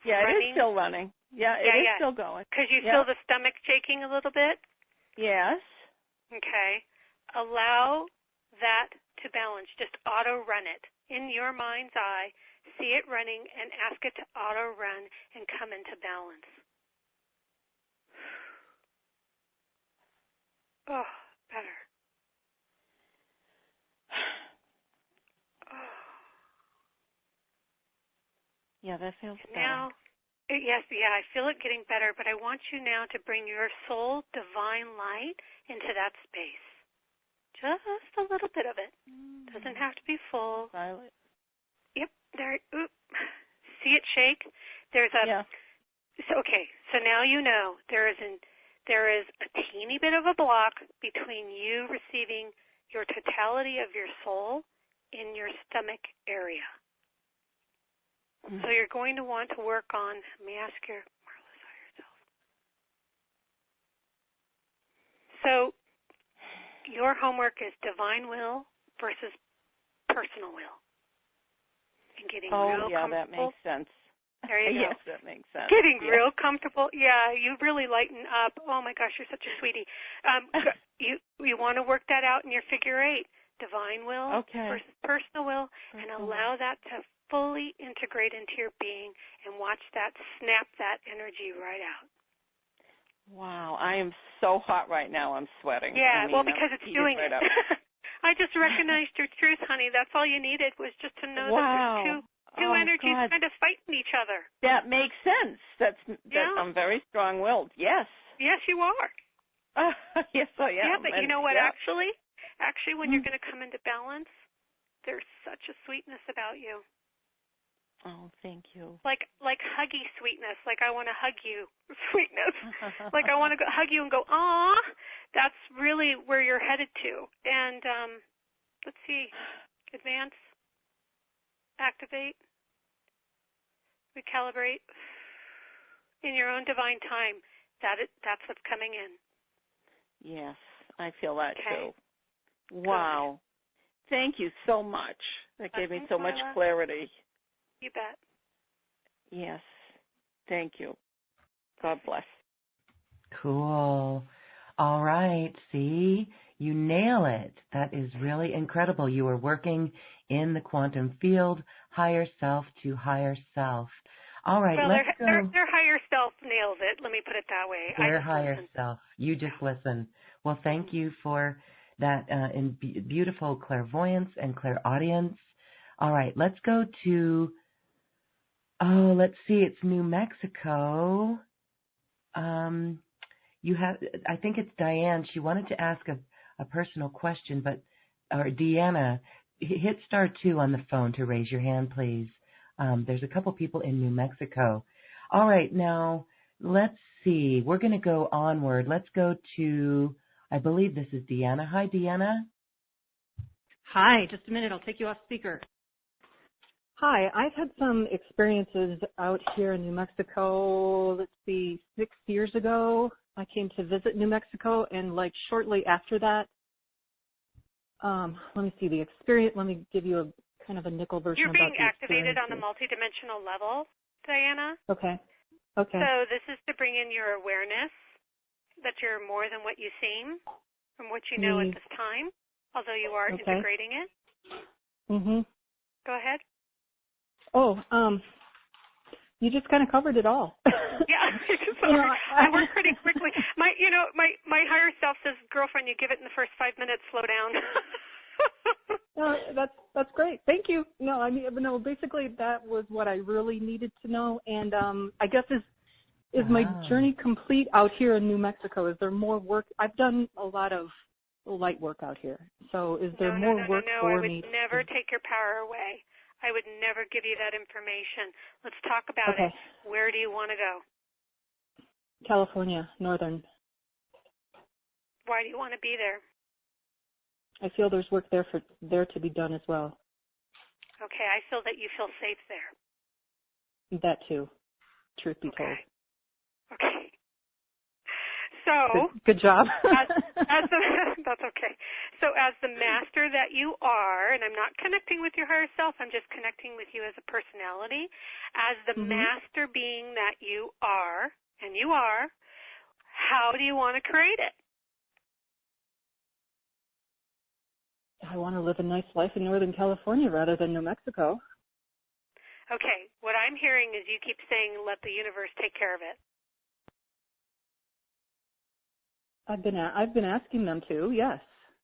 Yeah, running. it is still running. Yeah, it is still going. Because you feel the stomach shaking a little bit? Yes. Okay. Allow that to balance. Just auto-run it. In your mind's eye, see it running and ask it to auto-run and come into balance. Oh, better. Oh. Yeah, that feels better. Now, yes, I feel it getting better, but I want you now to bring your soul divine light into that space. Just a little bit of it. Doesn't have to be full. Violet. Yep, there. Oop. See it shake? There's a. Yeah. So now you know there is a teeny bit of a block between you receiving your totality of your soul in your stomach area. So you're going to want to work on, let me ask your marvelous higher self. So your homework is divine will versus personal will. And getting real comfortable. That makes sense. There you go. Yes, that makes sense. Getting real comfortable. Yeah, you really lighten up. Oh my gosh, you're such a sweetie. You want to work that out in your figure 8. Divine will versus personal will, and allow that to fully integrate into your being and watch that snap that energy right out. Wow, I am so hot right now. I'm sweating. Yeah, because it's doing it. I just recognized your truth, honey. That's all you needed was just to know that there's two energies kind of fighting each other. That makes sense. I'm very strong-willed. Yes. Yes, you are. Yes, I am. Yeah, but you know what? Actually, when you're going to come into balance, there's such a sweetness about you. Oh, thank you. Like huggy sweetness. Like I want to hug you sweetness. Like I want to hug you and go, aw. That's really where you're headed to. And let's see. Advance. Activate. Recalibrate. In your own divine time. That's what's coming in. Yes, I feel that too. Good. Wow. Thank you so much. That gave me so much clarity. You bet. Yes. Thank you. God bless. Cool. All right. See, you nail it. That is really incredible. You are working in the quantum field, higher self to higher self. All right, well, let's go. Their higher self nails it. Let me put it that way. Their higher self. You just listen. Well, thank you for that beautiful clairvoyance and clairaudience. All right, let's go to, let's see, it's New Mexico. I think it's Diane. She wanted to ask a personal question, or Deanna, hit *2 on the phone to raise your hand, please. There's a couple people in New Mexico. All right, now, let's see. We're going to go onward. Let's go to, I believe this is Deanna. Hi, Deanna. Hi, just a minute. I'll take you off speaker. Hi, I've had some experiences out here in New Mexico, let's see, 6 years ago. I came to visit New Mexico, and shortly after that, let me see the experience. Let me give you a kind of a nickel version about the experience. You're being activated on the multidimensional level, Diana. Okay. So this is to bring in your awareness that you're more than what you seem, from what you know at this time, although you are integrating it. Mm-hmm. Go ahead. Oh, you just kind of covered it all. Yeah, I work pretty quickly. My higher self says, girlfriend, you give it in the first 5 minutes, slow down. That's great. Thank you. No, basically that was what I really needed to know. And I guess is my journey complete out here in New Mexico? Is there more work? I've done a lot of light work out here. So is there more work for me? I would never take your power away. I would never give you that information. Let's talk about it. Where do you want to go? California, Northern. Why do you want to be there? I feel there's work there to be done as well. Okay, I feel that you feel safe there. That too, truth be told. Okay. So good job. That's okay. So as the master that you are, and I'm not connecting with your higher self, I'm just connecting with you as a personality, as the master being that you are, and you are, how do you want to create it? I want to live a nice life in Northern California rather than New Mexico. Okay, what I'm hearing is you keep saying, let the universe take care of it. I've been asking them to, yes.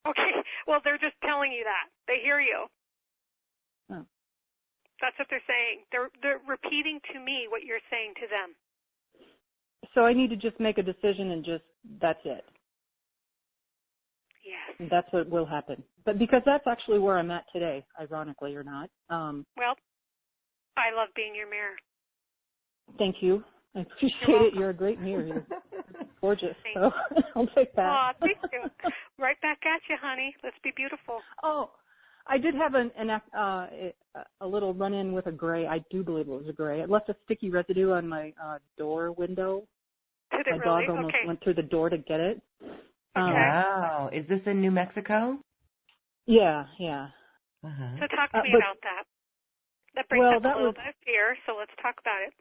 Okay, well, they're just telling you that. They hear you. Oh. That's what they're saying. They're repeating to me what you're saying to them. So I need to just make a decision and that's it. Yes. That's what will happen. But because that's actually where I'm at today, ironically or not. Well, I love being your mirror. Thank you. I appreciate it. You're a great mirror. You're gorgeous. So I'll take that. Aw, thank you. Right back at you, honey. Let's be beautiful. Oh, I did have a little run-in with a gray. I do believe it was a gray. It left a sticky residue on my door window. Did it my dog really? almost Okay. went through the door to get it. Wow. Is this in New Mexico? Yeah. Uh-huh. So talk to me about that. That brings up a little bit of fear, so let's talk about it.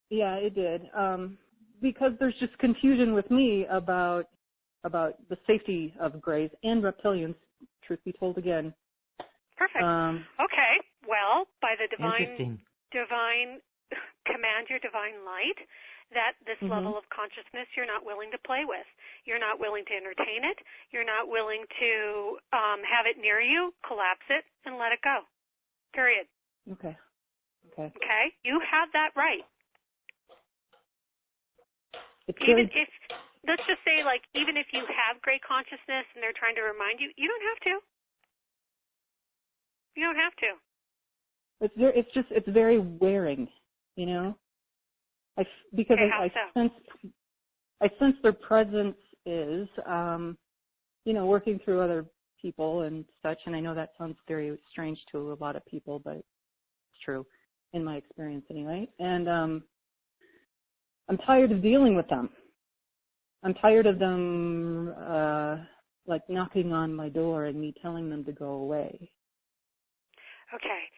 Yeah, it did. Because there's just confusion with me about the safety of grays and reptilians, truth be told again. Perfect. Okay. Well, by the divine command your divine light, that this level of consciousness you're not willing to play with. You're not willing to entertain it. You're not willing to have it near you, collapse it, and let it go. Period. Okay. Okay? You have that right. Let's just say, like, even if you have great consciousness and they're trying to remind you, you don't have to. You don't have to. It's very wearing, you know. I sense their presence is, working through other people and such. And I know that sounds very strange to a lot of people, but it's true in my experience anyway. And I'm tired of dealing with them. I'm tired of them knocking on my door and me telling them to go away. Okay.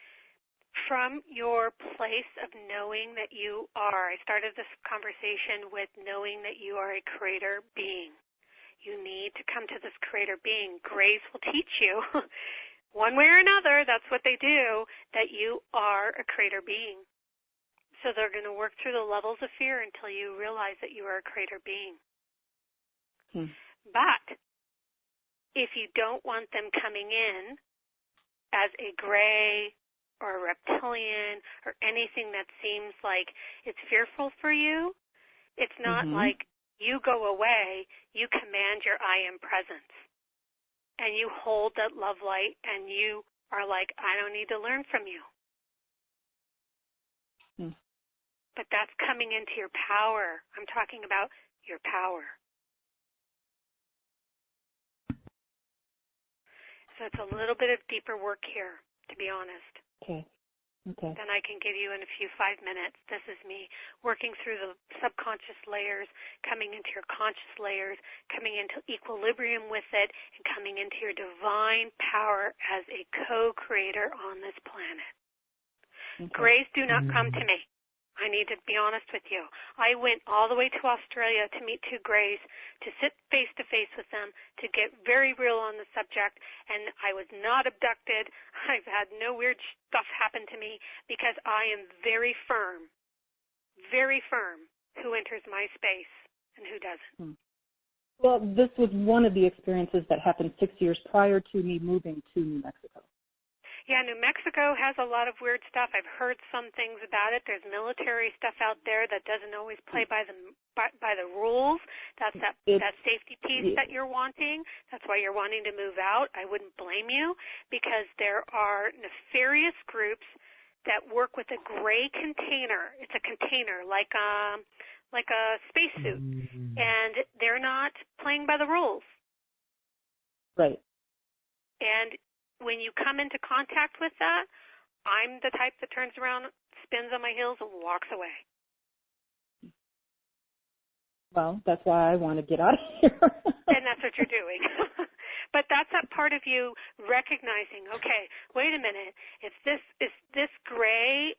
From your place of knowing that you are, I started this conversation with knowing that you are a creator being. You need to come to this creator being. Grace will teach you, one way or another, that's what they do, that you are a creator being. So they're going to work through the levels of fear until you realize that you are a creator being. But if you don't want them coming in as a gray or a reptilian or anything that seems like it's fearful for you, it's not like you go away, you command your I am presence. And you hold that love light and you are like, I don't need to learn from you. But that's coming into your power. I'm talking about your power. So it's a little bit of deeper work here, to be honest. Okay. Then I can give you in a few 5 minutes. This is me working through the subconscious layers, coming into your conscious layers, coming into equilibrium with it, and coming into your divine power as a co-creator on this planet. Okay. Grays do not come to me. I need to be honest with you. I went all the way to Australia to meet 2 grays, to sit face-to-face with them, to get very real on the subject, and I was not abducted. I've had no weird stuff happen to me because I am very firm who enters my space and who doesn't. Well, this was one of the experiences that happened 6 years prior to me moving to New Mexico. Yeah, New Mexico has a lot of weird stuff. I've heard some things about it. There's military stuff out there that doesn't always play by the rules. That's that safety piece that you're wanting. That's why you're wanting to move out. I wouldn't blame you because there are nefarious groups that work with a gray container. It's a container like a spacesuit, and they're not playing by the rules. Right. And when you come into contact with that, I'm the type that turns around, spins on my heels, and walks away. Well, that's why I want to get out of here. And that's what you're doing. But that's that part of you recognizing, okay, wait a minute, is this gray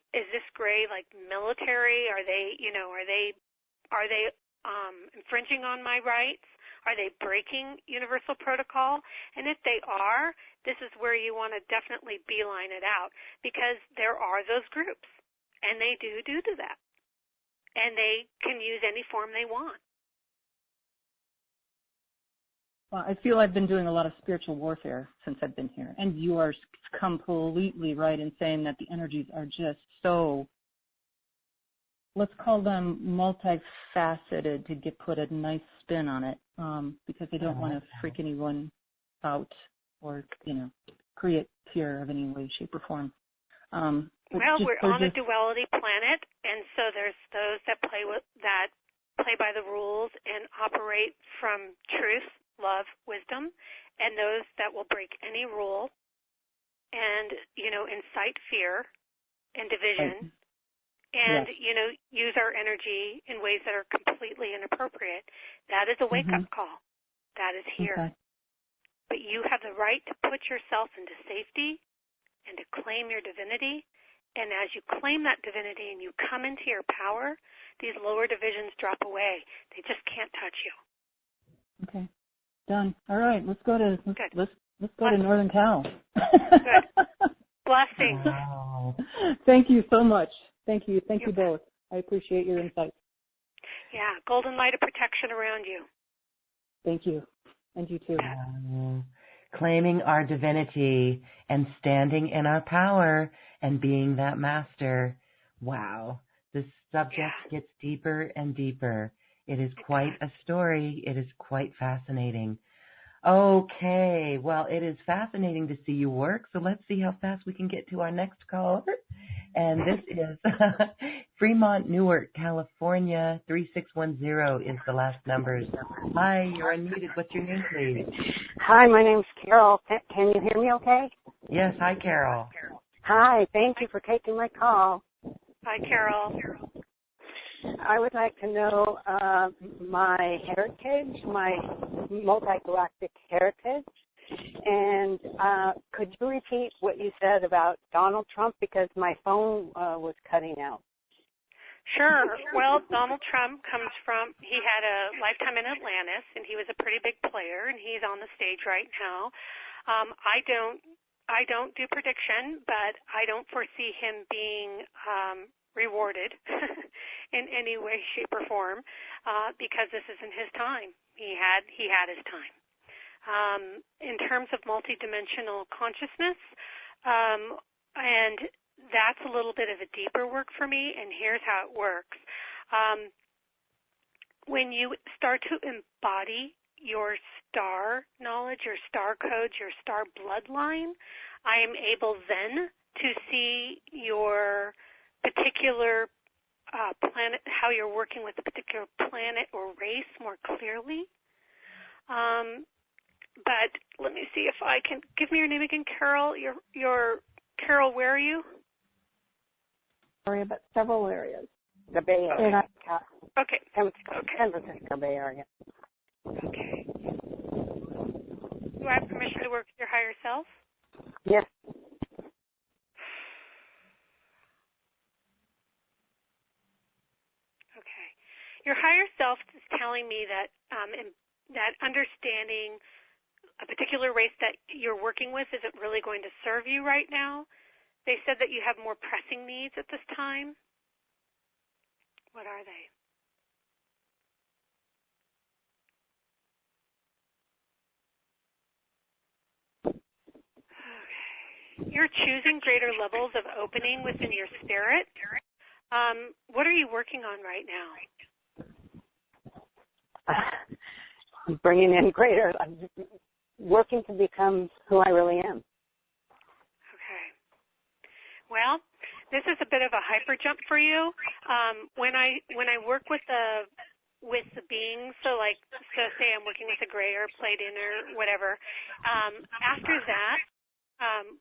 like military? Are they infringing on my rights? Are they breaking universal protocol? And if they are, this is where you want to definitely beeline it out, because there are those groups, and they do that. And they can use any form they want. Well, I feel I've been doing a lot of spiritual warfare since I've been here. And you are completely right in saying that the energies are just so, let's call them multifaceted, to put a nice spin on it, because I don't want to freak anyone out or, create fear of any way, shape, or form. Well, we're on a duality planet, and so there's those that play by the rules and operate from truth, love, wisdom, and those that will break any rule and, incite fear and division and, use our energy in ways that are completely inappropriate. That is a wake-up call. That is here. Okay. But you have the right to put yourself into safety and to claim your divinity. And as you claim that divinity and you come into your power, these lower divisions drop away. They just can't touch you. Okay. Done. All right. Let's go to Northern Cal. Good. Blessings. Wow. Thank you so much. Thank you. Thank you both. I appreciate your insight. Yeah. Golden light of protection around you. Thank you. And you too. Claiming our divinity and standing in our power and being that master. Wow. This subject gets deeper and deeper. It is quite a story. It is quite fascinating. Okay. Well, it is fascinating to see you work, so let's see how fast we can get to our next caller. And this is Fremont, Newark, California. 3610 is the last numbers. Hi, you're unmuted. What's your name, please? Hi, my name's Carol. Can you hear me okay? Yes, hi, Carol. Hi, thank you for taking my call. Hi, Carol. I would like to know my heritage, my multi-galactic heritage. And could you repeat what you said about Donald Trump, because my phone was cutting out? Sure. Well, Donald Trump he had a lifetime in Atlantis, and he was a pretty big player, and he's on the stage right now. I don't do prediction, but I don't foresee him being rewarded in any way, shape, or form, because this isn't his time. He had his time. In terms of multidimensional consciousness, and that's a little bit of a deeper work for me, and here's how it works. When you start to embody your star knowledge, your star codes, your star bloodline, I am able then to see your particular planet, how you're working with a particular planet or race more clearly. But let me see if I can give me your name again, Carol. Your Carol, where are you? Area, but several areas. The Bay Area. Okay. San Francisco Bay Area. Okay. Do I have permission to work with your higher self? Yes. Okay. Your higher self is telling me that that understanding a particular race that you're working with isn't really going to serve you right now. They said that you have more pressing needs at this time. What are they? Okay. You're choosing greater levels of opening within your spirit. What are you working on right now? I'm bringing in greater. I'm working to become who I really am. Okay. Well, this is a bit of a hyper jump for you. When I work with the beings, so say I'm working with a gray or Pleiadian or whatever, after that,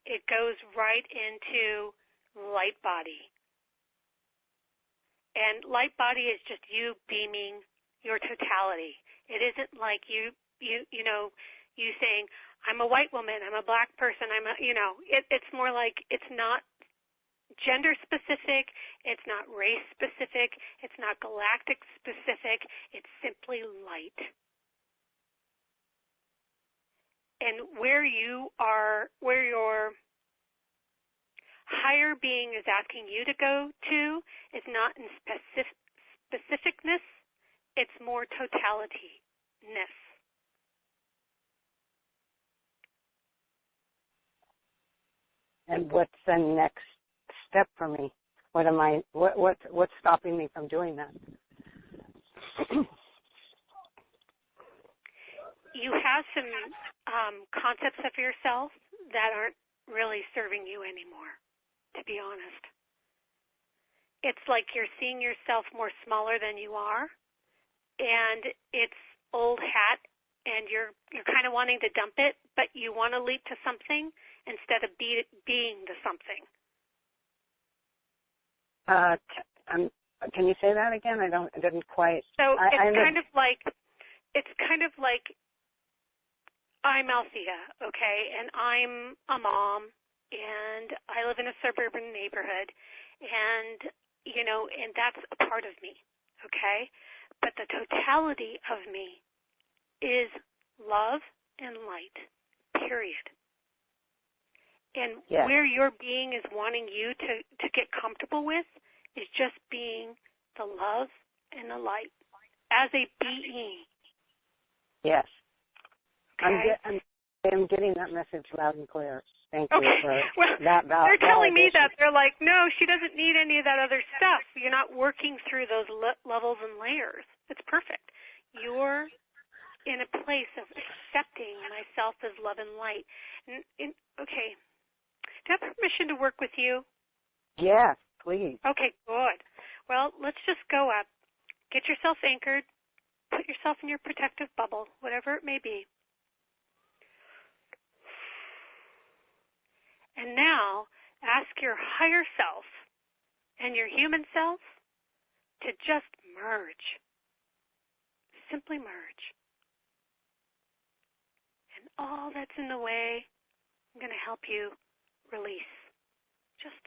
it goes right into light body. And light body is just you beaming your totality. It isn't like you saying, I'm a white woman, I'm a black person, it's more like it's not gender specific, it's not race specific, it's not galactic specific, it's simply light. And where your higher being is asking you to go to is not in specificness, it's more totality-ness. And what's the next step for me? What's stopping me from doing that? You have some concepts of yourself that aren't really serving you anymore, to be honest. It's like you're seeing yourself more smaller than you are, and it's old hat, and you're kind of wanting to dump it, but you want to leap to something instead of being the something. Can you say that again? I didn't quite. So it's kind of like I'm Althea, okay, and I'm a mom, and I live in a suburban neighborhood, and and that's a part of me, okay? But the totality of me is love and light, period. And where your being is wanting you to get comfortable with is just being the love and the light as a being. Yes. Okay. I'm getting that message loud and clear. Thank you for that. They're telling me that. They're like, no, she doesn't need any of that other stuff. You're not working through those levels and layers. It's perfect. You're in a place of accepting myself as love and light. Okay. Do I have permission to work with you? Yes, please. Okay, good. Well, let's just go up. Get yourself anchored. Put yourself in your protective bubble, whatever it may be. And now, ask your higher self and your human self to just merge. Simply merge. And all that's in the way, I'm going to help you release. Just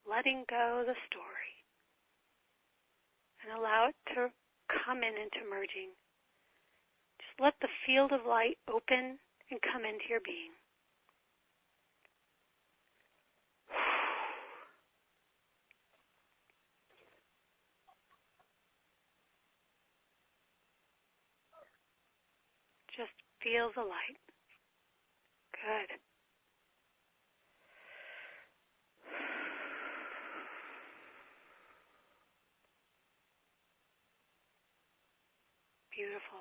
letting go the story. And allow it to come into merging. Just let the field of light open and come into your being. Just feel the light. Good. Beautiful.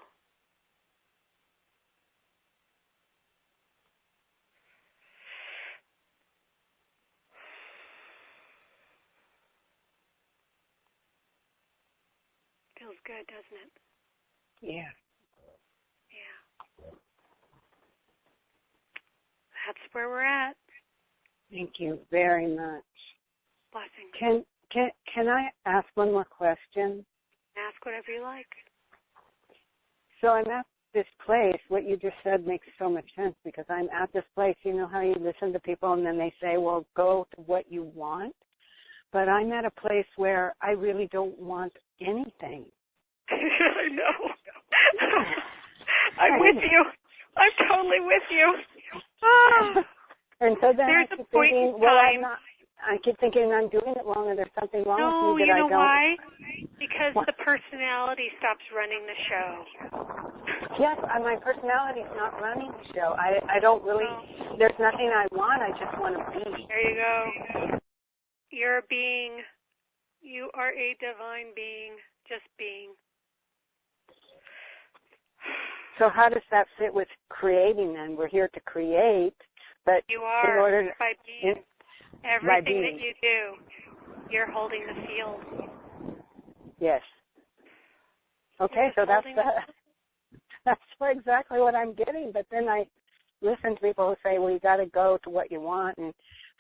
Feels good, doesn't it? Yeah. Yeah. That's where we're at. Thank you very much. Blessings. Can I ask one more question? Ask whatever you like. So I'm at this place. What you just said makes so much sense because I'm at this place. You know how you listen to people and then they say, well, go to what you want? But I'm at a place where I really don't want anything. I know. I'm with you. I'm totally with you. And so then There's I keep a point thinking, in well, time. I keep thinking I'm doing it wrong or there's something wrong No, with me you that I know don't. why? Because the personality stops running the show. Yes, my personality is not running the show. I don't really, there's nothing I want. I just want to be. There you go. You're a being. You are a divine being, just being. So how does that fit with creating then? We're here to create, but you are, in order to, by being. Everything that you do, you're holding the field. Yes. Okay, so that's exactly what I'm getting. But then I listen to people who say, well, you got to go to what you want and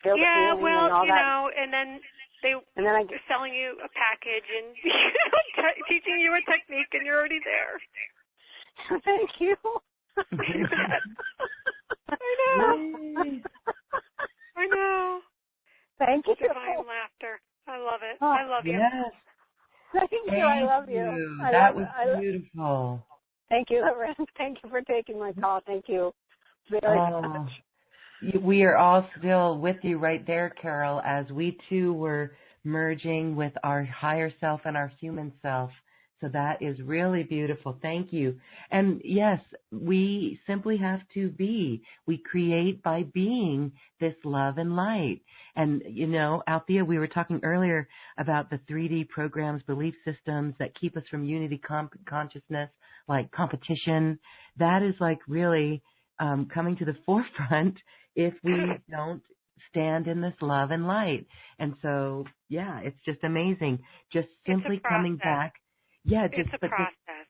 feel the feeling and all that. And then And then they're selling you a package and teaching you a technique, and you're already there. Thank you. I know. Thank you. Divine laughter. I love it. Oh, I love you. Yes. Thank you. I love you. That was beautiful. Thank you, Loren. Thank you for taking my call. Thank you very much. We are all still with you right there, Carol, as we too were merging with our higher self and our human self. So that is really beautiful. Thank you. And yes, we simply have to be. We create by being this love and light. And, you know, Althea, we were talking earlier about the 3D programs, belief systems that keep us from unity consciousness, like competition. That is like really coming to the forefront if we don't stand in this love and light. And so, yeah, it's just amazing. Just simply coming back. Yeah, just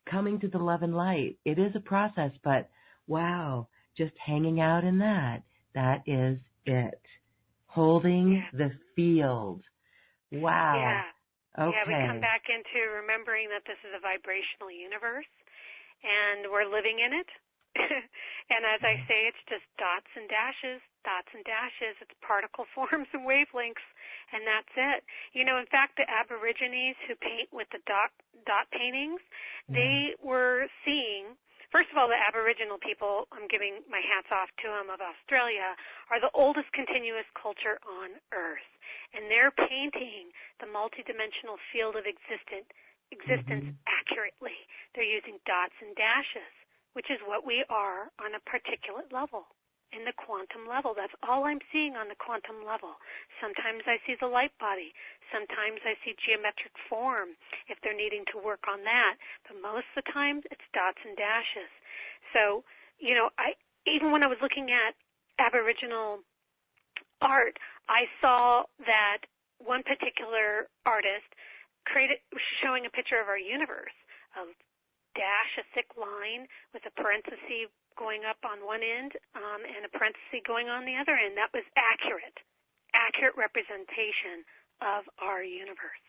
coming to the love and light. It is a process, but wow, just hanging out in that. That is it. Holding the field. Wow. Yeah. Okay. Yeah, we come back into remembering that this is a vibrational universe and we're living in it. And as I say, it's just dots and dashes. It's particle forms and wavelengths, and that's it. You know, in fact, the Aborigines who paint with the dot paintings, they were seeing, first of all, the Aboriginal people, I'm giving my hats off to them, of Australia, are the oldest continuous culture on Earth. And they're painting the multidimensional field of existence accurately. They're using dots and dashes, which is what we are on a particulate level, in the quantum level. That's all I'm seeing on the quantum level. Sometimes I see the light body. Sometimes I see geometric form, if they're needing to work on that. But most of the time, it's dots and dashes. So, you know, even when I was looking at Aboriginal art, I saw that one particular artist showing a picture of our universe, of dash, a thick line with a parenthesis going up on one end and a parenthesis going on the other end. That was accurate representation of our universe.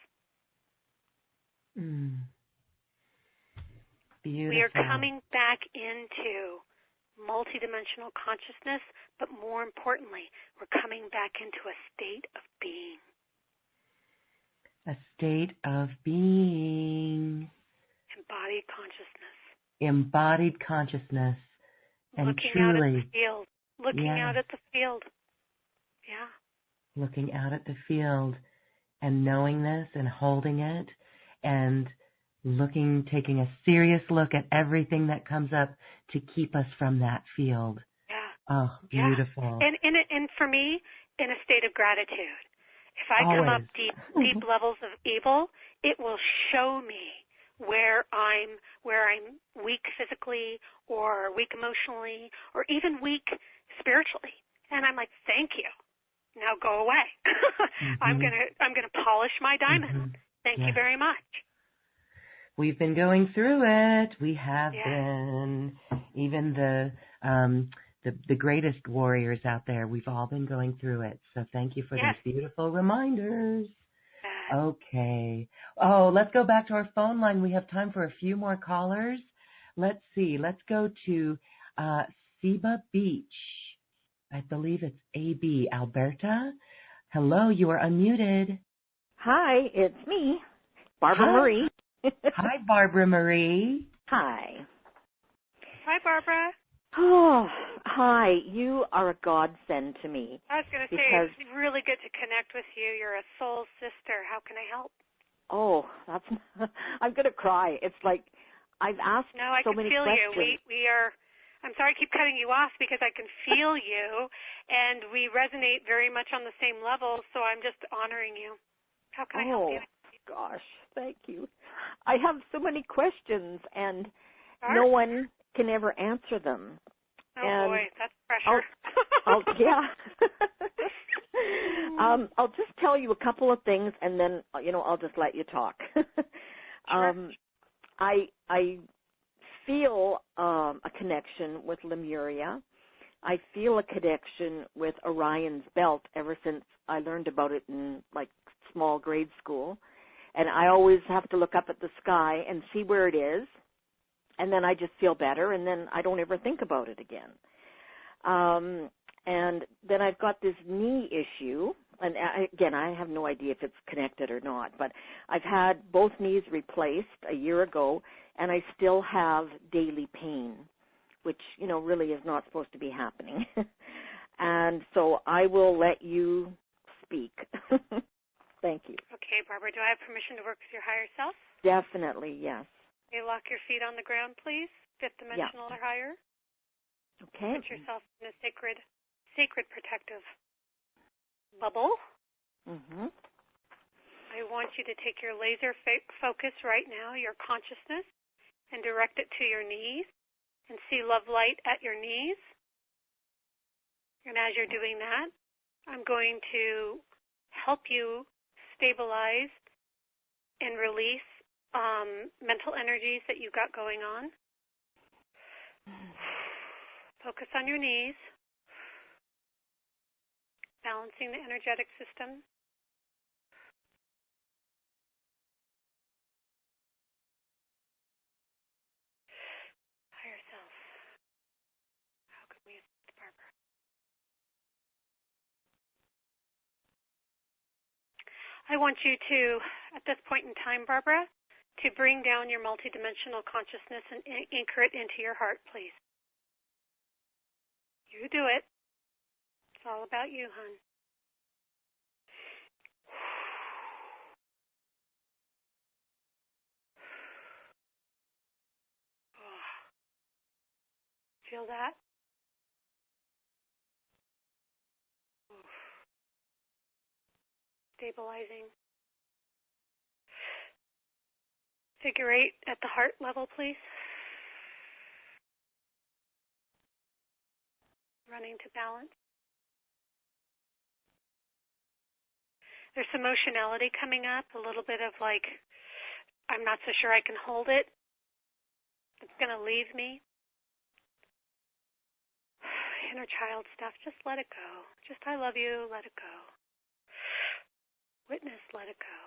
Beautiful. We are coming back into multidimensional consciousness, but more importantly, we're coming back into a state of being. A state of being. Embodied consciousness. Embodied consciousness. And looking truly. Out at the field. Looking out at the field. Yeah. Looking out at the field and knowing this and holding it and taking a serious look at everything that comes up to keep us from that field. Yeah. Oh, beautiful. Yeah. And for me, in a state of gratitude. If I come up deep levels of evil, it will show me where I'm weak physically or weak emotionally or even weak spiritually. And I'm like, thank you. Now go away. I'm gonna polish my diamond. Thank you very much. We've been going through it. We have been. Even the greatest warriors out there, we've all been going through it. So thank you for these beautiful reminders. Okay. Oh, let's go back to our phone line. We have time for a few more callers. Let's see. Let's go to Seba Beach. I believe it's AB, Alberta. Hello, you are unmuted. Hi, it's me, Barbara Marie. Hi, Barbara Marie. Hi. Hi, Barbara. Oh, hi. You are a godsend to me. I was going to say, it's really good to connect with you. You're a soul sister. How can I help? Oh, I'm going to cry. It's like I've asked so many questions. No, I can feel you. We are, I'm sorry I keep cutting you off because I can feel you, and we resonate very much on the same level, so I'm just honoring you. How can I help you? Gosh, thank you. I have so many questions, and no one can ever answer them. Oh, boy, that's pressure. I'll just tell you a couple of things, and then, I'll just let you talk. I feel a connection with Lemuria, I feel a connection with Orion's belt ever since I learned about it in like small grade school. And I always have to look up at the sky and see where it is. And then I just feel better, and then I don't ever think about it again. And then I've got this knee issue. And again, I have no idea if it's connected or not. But I've had both knees replaced a year ago, and I still have daily pain, which, you know, really is not supposed to be happening. And so I will let you speak. Thank you. Okay, Barbara, do I have permission to work with your higher self? Definitely, yes. Okay, lock your feet on the ground, please. Fifth dimensional or higher. Okay. Put yourself in a sacred protective bubble. Mm-hmm. I want you to take your laser focus right now, your consciousness, and direct it to your knees and see love light at your knees. And as you're doing that, I'm going to help you stabilize and release mental energies that you've got going on. Focus on your knees, balancing the energetic system. Higher self. How can we assist Barbara? I want you to, at this point in time, Barbara, to bring down your multidimensional consciousness and anchor it into your heart, please. You do it. It's all about you, hon. Oh. Feel that? Oh. Stabilizing. Figure 8 at the heart level, please. Running to balance. There's some emotionality coming up, a little bit of like, I'm not so sure I can hold it. It's going to leave me. Inner child stuff, just let it go. Just I love you, let it go. Witness, let it go.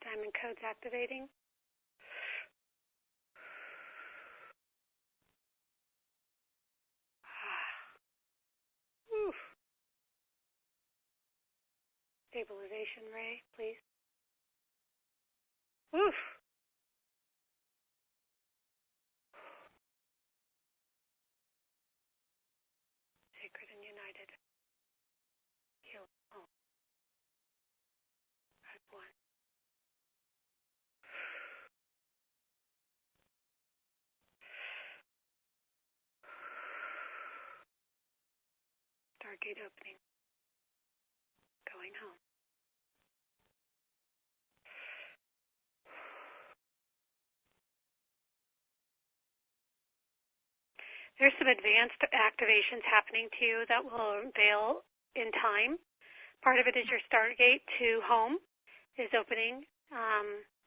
Diamond codes activating. Stabilization ray, please. Oof. Sacred and united. Heal. Oh. As one. Stargate opening. Going home. There's some advanced activations happening to you that will unveil in time. Part of it is your Stargate to home is opening.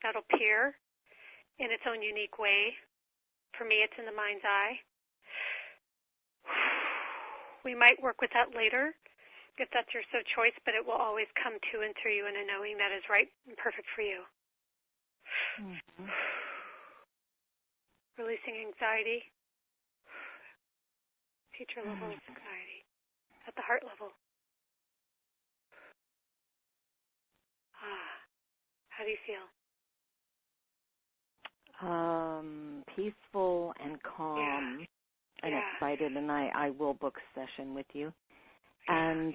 That'll appear in its own unique way. For me, it's in the mind's eye. We might work with that later, if that's your so choice, but it will always come to and through you in a knowing that is right and perfect for you. Mm-hmm. Releasing anxiety. Future level of anxiety at the heart level. How do you feel? Peaceful and calm and excited, and I will book a session with you. And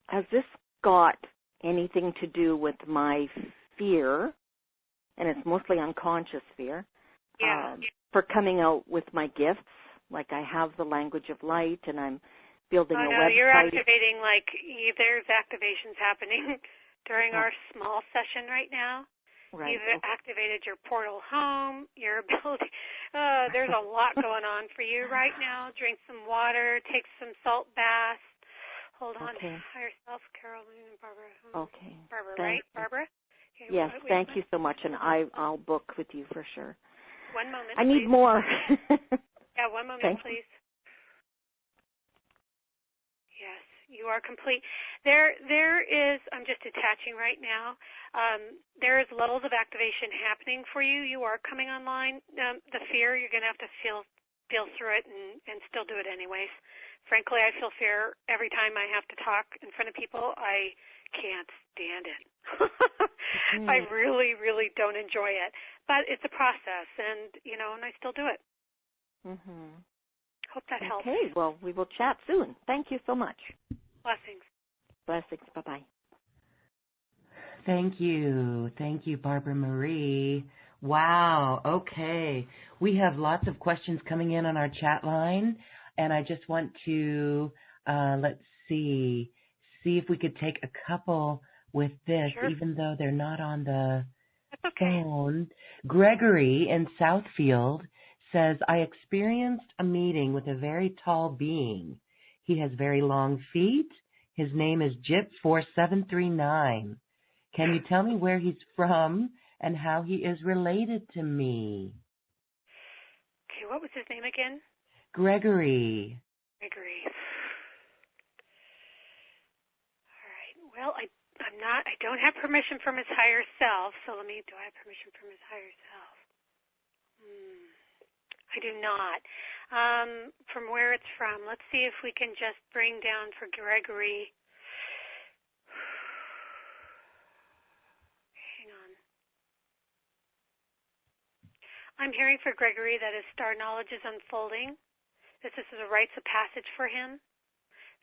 has this got anything to do with my fear, and it's mostly unconscious fear, for coming out with my gifts? Like I have the language of light, and I'm building a website. You're activating, like, there's activations happening during our small session right now. Right. You've activated your portal home, your ability. There's a lot going on for you right now. Drink some water, take some salt baths. Hold on to higher self, Caroline and Barbara. Okay. Barbara, right? Barbara? Okay, Yes, thank you so much, and I'll book with you for sure. One moment, I need please. more. Yeah, one moment, please. Yes, you are complete. There is, I'm just attaching right now, there is levels of activation happening for you. You are coming online. The fear, you're going to have to feel through it and still do it anyways. Frankly, I feel fear every time I have to talk in front of people. I can't stand it. I really, really don't enjoy it. But it's a process, and, and I still do it. Mm-hmm. Hope that helps. Okay, well, we will chat soon. Thank you so much. Blessings. Blessings. Bye-bye. Thank you. Thank you, Barbara Marie. Wow. Okay. We have lots of questions coming in on our chat line, and I just want to, let's see if we could take a couple with this, Sure. even though they're not on the That's okay. phone. Gregory in Southfield says, I experienced a meeting with a very tall being. He has very long feet. His name is Jip4739. Can you tell me where he's from and how he is related to me? Okay, what was his name again? Gregory. Gregory. All right. Well, I don't have permission from his higher self, so do I have permission from his higher self? I do not. From where it's from, let's see if we can just bring down for Gregory. Hang on. I'm hearing for Gregory that his star knowledge is unfolding. This is a rites of passage for him.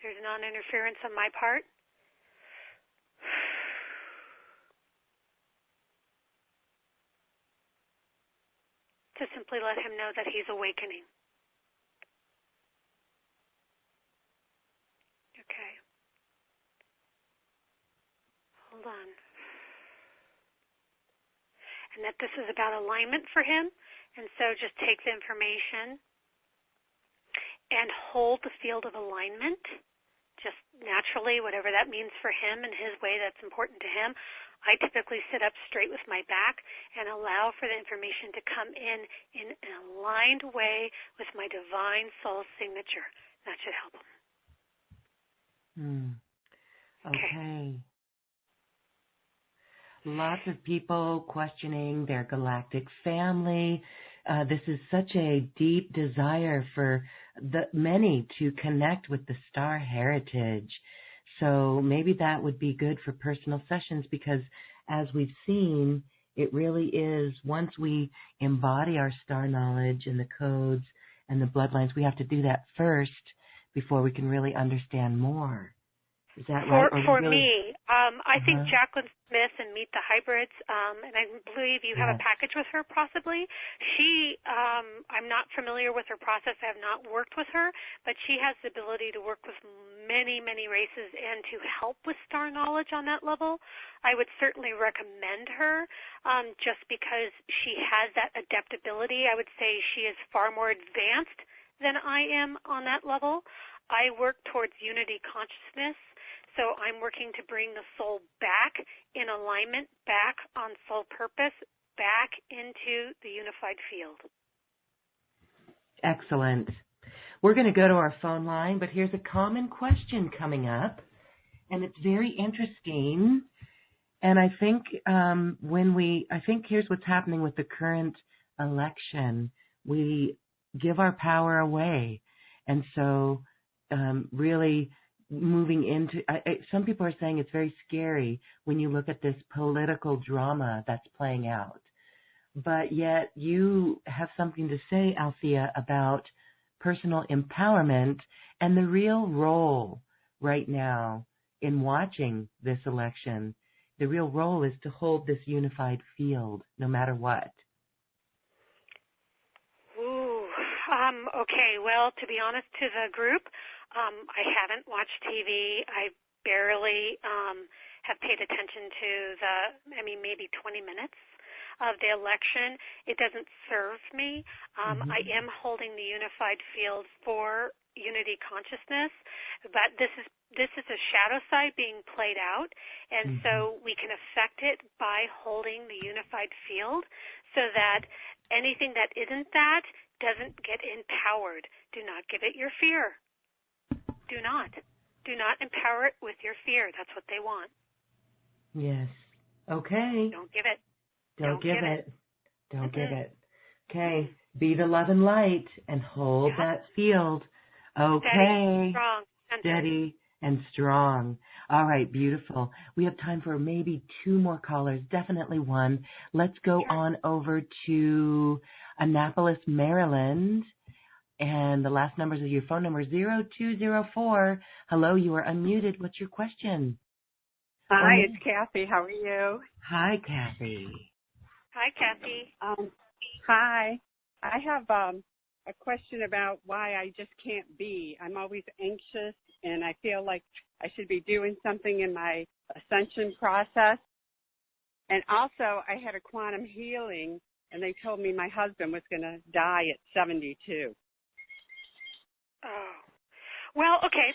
There's non-interference on my part. To simply let him know that he's awakening. Okay. Hold on. And that this is about alignment for him. And so just take the information and hold the field of alignment, just naturally, whatever that means for him and his way that's important to him. I typically sit up straight with my back and allow for the information to come in an aligned way with my divine soul signature. That should help him. Okay. Lots of people questioning their galactic family. This is such a deep desire for many to connect with the star heritage. So maybe that would be good for personal sessions because, as we've seen, it really is once we embody our star knowledge and the codes and the bloodlines, we have to do that first before we can really understand more. Is that right? For me, I think Jacqueline Smith and Meet the Hybrids, and I believe you have a package with her possibly. I'm not familiar with her process. I have not worked with her, but she has the ability to work with many, many races and to help with star knowledge on that level. I would certainly recommend her just because she has that adaptability. I would say she is far more advanced than I am on that level. I work towards unity consciousness. So I'm working to bring the soul back in alignment, back on soul purpose, back into the unified field. Excellent. We're going to go to our phone line, but here's a common question coming up, and it's very interesting. And I think here's what's happening with the current election. We give our power away, and so really moving into, some people are saying it's very scary when you look at this political drama that's playing out. But yet you have something to say, Althea, about personal empowerment and the real role right now in watching this election. The real role is to hold this unified field no matter what. Okay, well, to be honest, to the group, I haven't watched TV. I barely have paid attention to maybe 20 minutes. of the election. It doesn't serve me. I am holding the unified field for unity consciousness, but this is a shadow side being played out, and so we can affect it by holding the unified field so that anything that isn't that doesn't get empowered. Do not give it your fear. Do not. Do not empower it with your fear. That's what they want. Yes. Okay. Don't give it. Don't give it. Don't give it. Okay. Be the love and light and hold that field. Okay. Steady, strong, steady and strong. All right, beautiful. We have time for maybe 2 more callers, definitely one. Let's go on over to Annapolis, Maryland. And the last numbers of your phone number, 0204. Hello, you are unmuted. What's your question? Hi, it's Kathy. How are you? Hi, Kathy. Hi, Kathy. Hi. I have a question about why I just can't be. I'm always anxious, and I feel like I should be doing something in my ascension process. And also, I had a quantum healing, and they told me my husband was going to die at 72. Oh. Well, okay.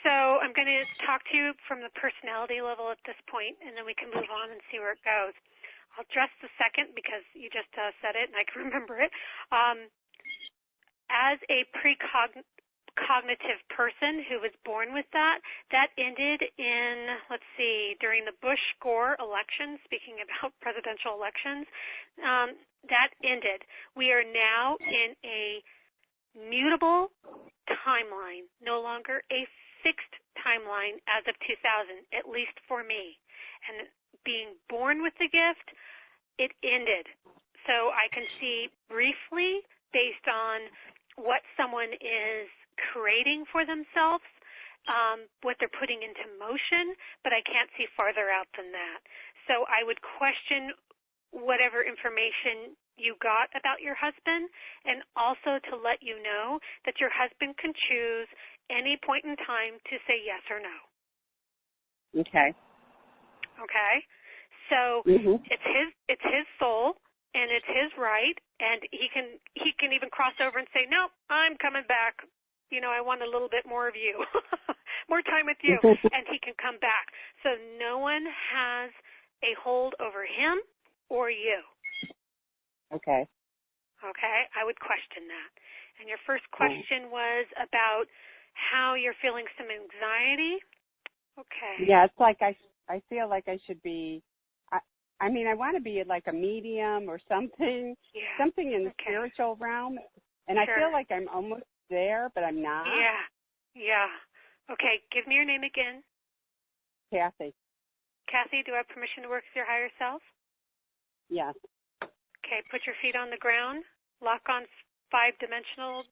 So I'm going to talk to you from the personality level at this point, and then we can move on and see where it goes. I'll address the second because you just said it, and I can remember it. As a precognitive person who was born with that ended in, during the Bush-Gore election, speaking about presidential elections, that ended. We are now in a mutable timeline, no longer a fixed timeline as of 2000, at least for me. And being born with the gift, it ended. So I can see briefly, based on what someone is creating for themselves, what they're putting into motion, but I can't see farther out than that. So I would question whatever information you got about your husband, and also to let you know that your husband can choose any point in time to say yes or no. Okay. Okay? So it's his soul, and it's his right, and he can even cross over and say, no, I'm coming back. I want a little bit more of you, more time with you, and he can come back. So no one has a hold over him or you. Okay. Okay, I would question that. And your first question was about how you're feeling some anxiety. Okay. Yeah, it's like I feel like I should be. I mean, I want to be like a medium or something, something in the spiritual realm, and I feel like I'm almost there, but I'm not. Yeah. Okay, give me your name again. Kathy. Kathy, do I have permission to work with your higher self? Yes. Okay, put your feet on the ground. Lock on 5-dimensional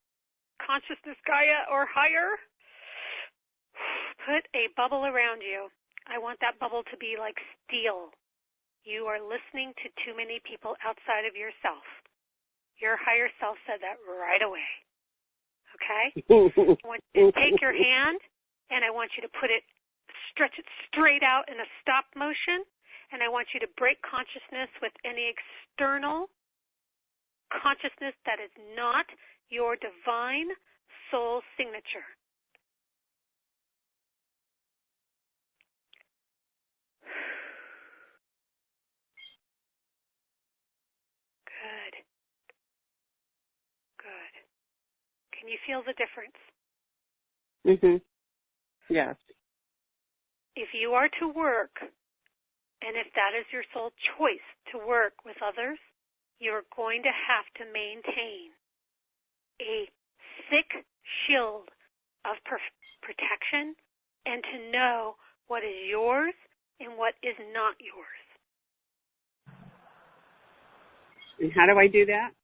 consciousness, Gaia, or higher. Put a bubble around you. I want that bubble to be like steel. You are listening to too many people outside of yourself. Your higher self said that right away. Okay? I want you to take your hand, and I want you to stretch it straight out in a stop motion, and I want you to break consciousness with any external consciousness that is not your divine soul signature. Good. Can you feel the difference? Yes. If you are to work, and if that is your sole choice to work with others, you're going to have to maintain a thick shield of protection and to know what is yours and what is not yours. And how do I do that?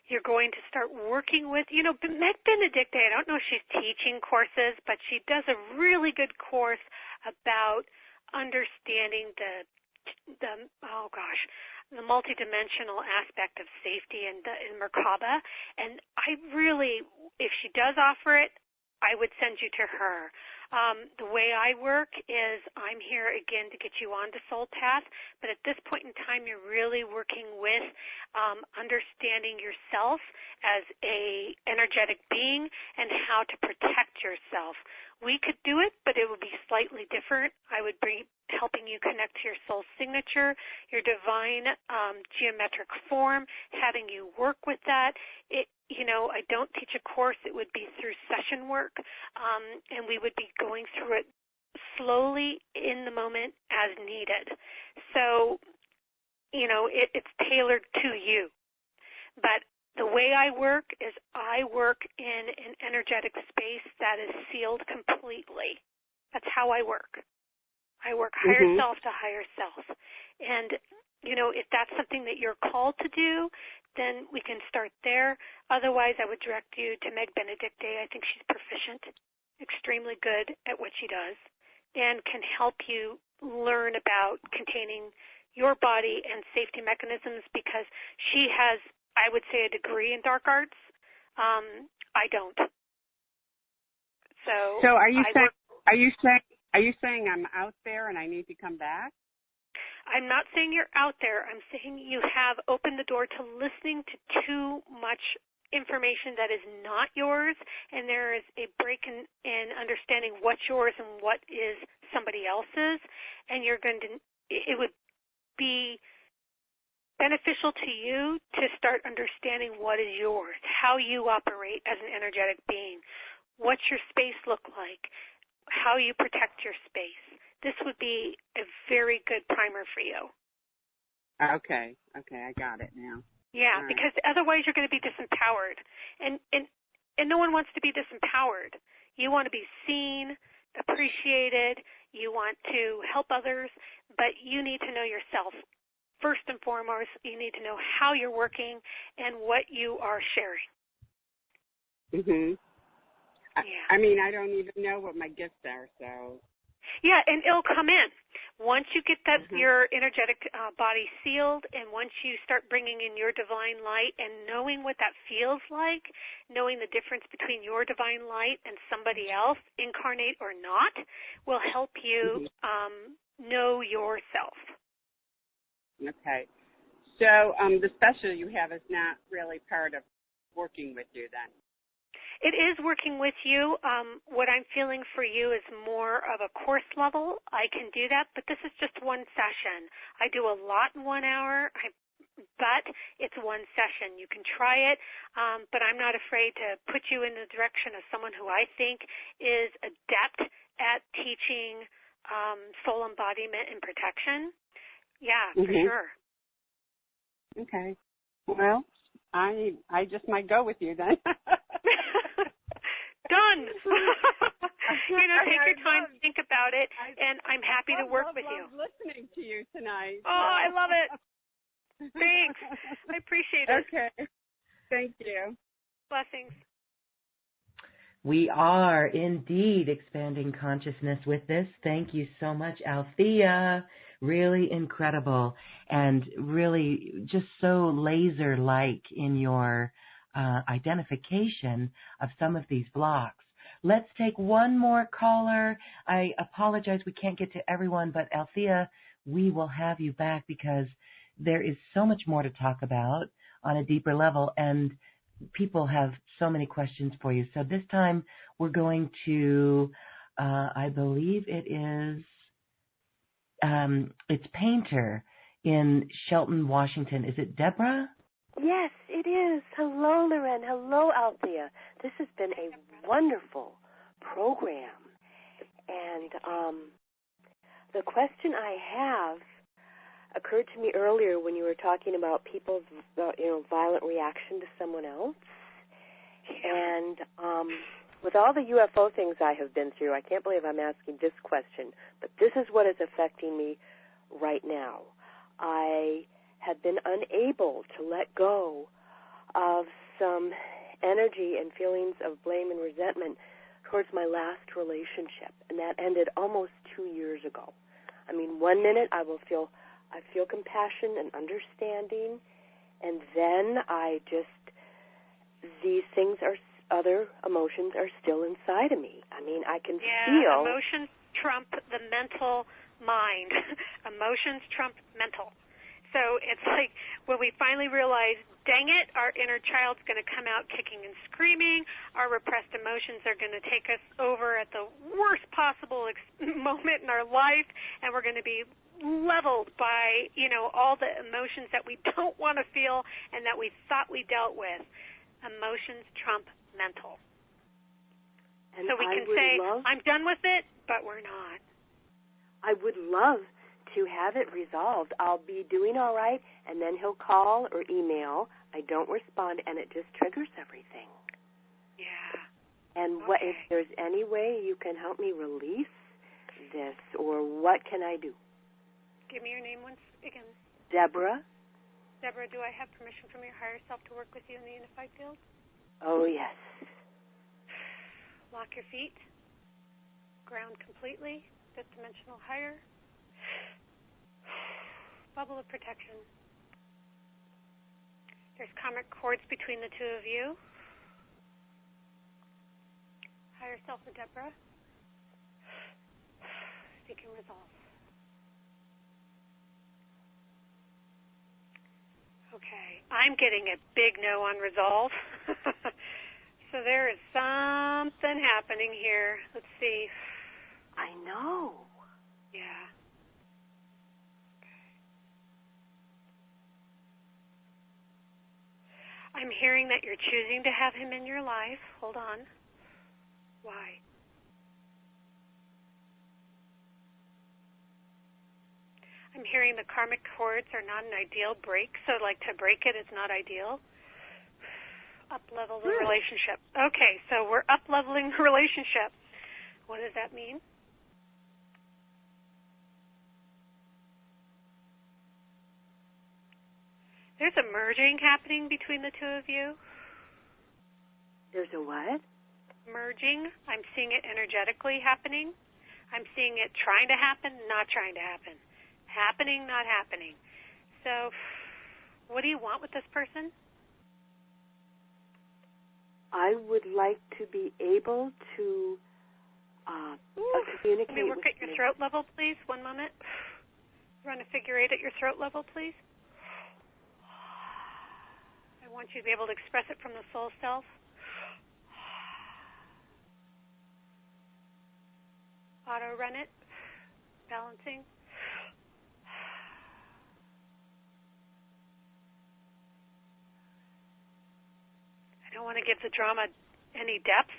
You're going to start working with, Meg Benedicte, I don't know if she's teaching courses, but she does a really good course about understanding the multidimensional aspect of safety in Merkaba. And I really, if she does offer it, I would send you to her. The way I work is I'm here, again, to get you onto Soul Path, but at this point in time, you're really working with understanding yourself as a energetic being and how to protect yourself. We could do it, but it would be slightly different. I would be helping you connect to your soul signature, your divine geometric form, having you work with that. I don't teach a course. It would be through session work, and we would be going through it slowly in the moment as needed. So, it's tailored to you. But the way I work is I work in an energetic space that is sealed completely. That's how I work. I work higher self to higher self. And, if that's something that you're called to do, then we can start there. Otherwise, I would direct you to Meg Benedicte. I think she's proficient, extremely good at what she does, and can help you learn about containing your body and safety mechanisms, because she has, I would say, a degree in dark arts. I don't. So are you saying I'm out there and I need to come back? I'm not saying you're out there. I'm saying you have opened the door to listening to too much information that is not yours, and there is a break in understanding what's yours and what is somebody else's, and it would be beneficial to you to start understanding what is yours, how you operate as an energetic being, what's your space look like, how you protect your space. This would be a very good primer for you. Okay, I got it now. Yeah, right. Because otherwise you're going to be disempowered, and no one wants to be disempowered. You want to be seen, appreciated. You want to help others, but you need to know yourself. First and foremost, you need to know how you're working and what you are sharing. Yeah. I mean, I don't even know what my gifts are, so. Yeah, and it'll come in. Once you get that your energetic body sealed, and once you start bringing in your divine light and knowing what that feels like, knowing the difference between your divine light and somebody else, incarnate or not, will help you know yourself. Okay. So the special you have is not really part of working with you then? It is working with you. What I'm feeling for you is more of a course level. I can do that, but this is just one session. I do a lot in 1 hour, but it's one session. You can try it, but I'm not afraid to put you in the direction of someone who I think is adept at teaching soul embodiment and protection. Yeah, for sure. Okay. Well, I just might go with you then. Done. Take your time, think about it, and I'm happy to work with you. I love listening to you tonight. Oh, I love it. Thanks. I appreciate it. Okay. Thank you. Blessings. We are indeed expanding consciousness with this. Thank you so much, Althea. Really incredible, and really just so laser-like in your identification of some of these blocks. Let's take one more caller. I apologize we can't get to everyone, but Althea, we will have you back because there is so much more to talk about on a deeper level, and people have so many questions for you. So this time we're going to, I believe it is, it's Painter in Shelton, Washington. Is it Deborah? Yes, it is. Hello, Loren. Hello, Althea. This has been a wonderful program. And the question I have occurred to me earlier when you were talking about people's violent reaction to someone else. And with all the UFO things I have been through, I can't believe I'm asking this question, but this is what is affecting me right now. I have been unable to let go of some energy and feelings of blame and resentment towards my last relationship, and that ended almost 2 years ago. I mean, 1 minute I feel compassion and understanding, and then these things other emotions are still inside of me. I mean, I can yeah, feel. Emotions trump the mental mind. Emotions trump mental. So it's like when we finally realize, dang it, our inner child's going to come out kicking and screaming, our repressed emotions are going to take us over at the worst possible moment in our life, and we're going to be leveled by, all the emotions that we don't want to feel and that we thought we dealt with. Emotions trump mental. And so we can say, I'm done with it, but we're not. I would love to have it resolved. I'll be doing all right, and then he'll call or email. I don't respond, and it just triggers everything. Yeah. And what if there's any way you can help me release this, or what can I do? Give me your name once again. Deborah. Deborah, do I have permission from your higher self to work with you in the unified field? Oh, yes. Lock your feet. Ground completely. Fifth dimensional higher. Bubble of protection. There's karmic cords between the two of you. Higher self of Deborah. Seeking resolve. Okay, I'm getting a big no on resolve. So there is something happening here. Let's see. I know. Yeah. I'm hearing that you're choosing to have him in your life. Hold on. Why? I'm hearing the karmic cords are not an ideal break, so like to break it is not ideal. Up-level the relationship. Okay, so we're up-leveling the relationship. What does that mean? There's a merging happening between the two of you. There's a what? Merging. I'm seeing it energetically happening. I'm seeing it trying to happen, not trying to happen. Happening, not happening. So, what do you want with this person? I would like to be able to communicate. Let me work at your throat level, please. 1 moment. Run a figure 8 at your throat level, please. I want you to be able to express it from the soul self. Auto run it. Balancing. I don't want to give the drama any depth,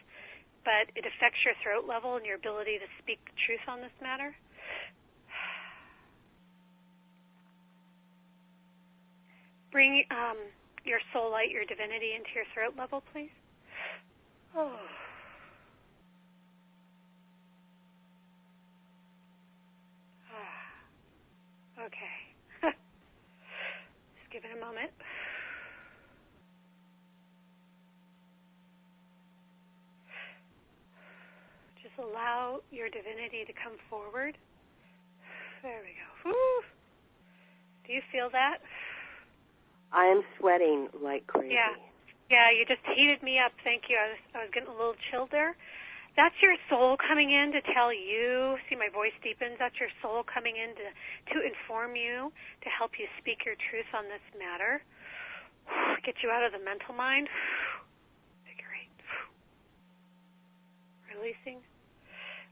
but it affects your throat level and your ability to speak the truth on this matter. Bring your soul light, your divinity into your throat level, please. Oh. Okay. Just give it a moment. Just allow your divinity to come forward. There we go. Woo. Do you feel that? I am sweating like crazy. Yeah, you just heated me up. Thank you. I was getting a little chilled there. That's your soul coming in to tell you. See, my voice deepens. That's your soul coming in to inform you, to help you speak your truth on this matter. Get you out of the mental mind. Figure 8. Releasing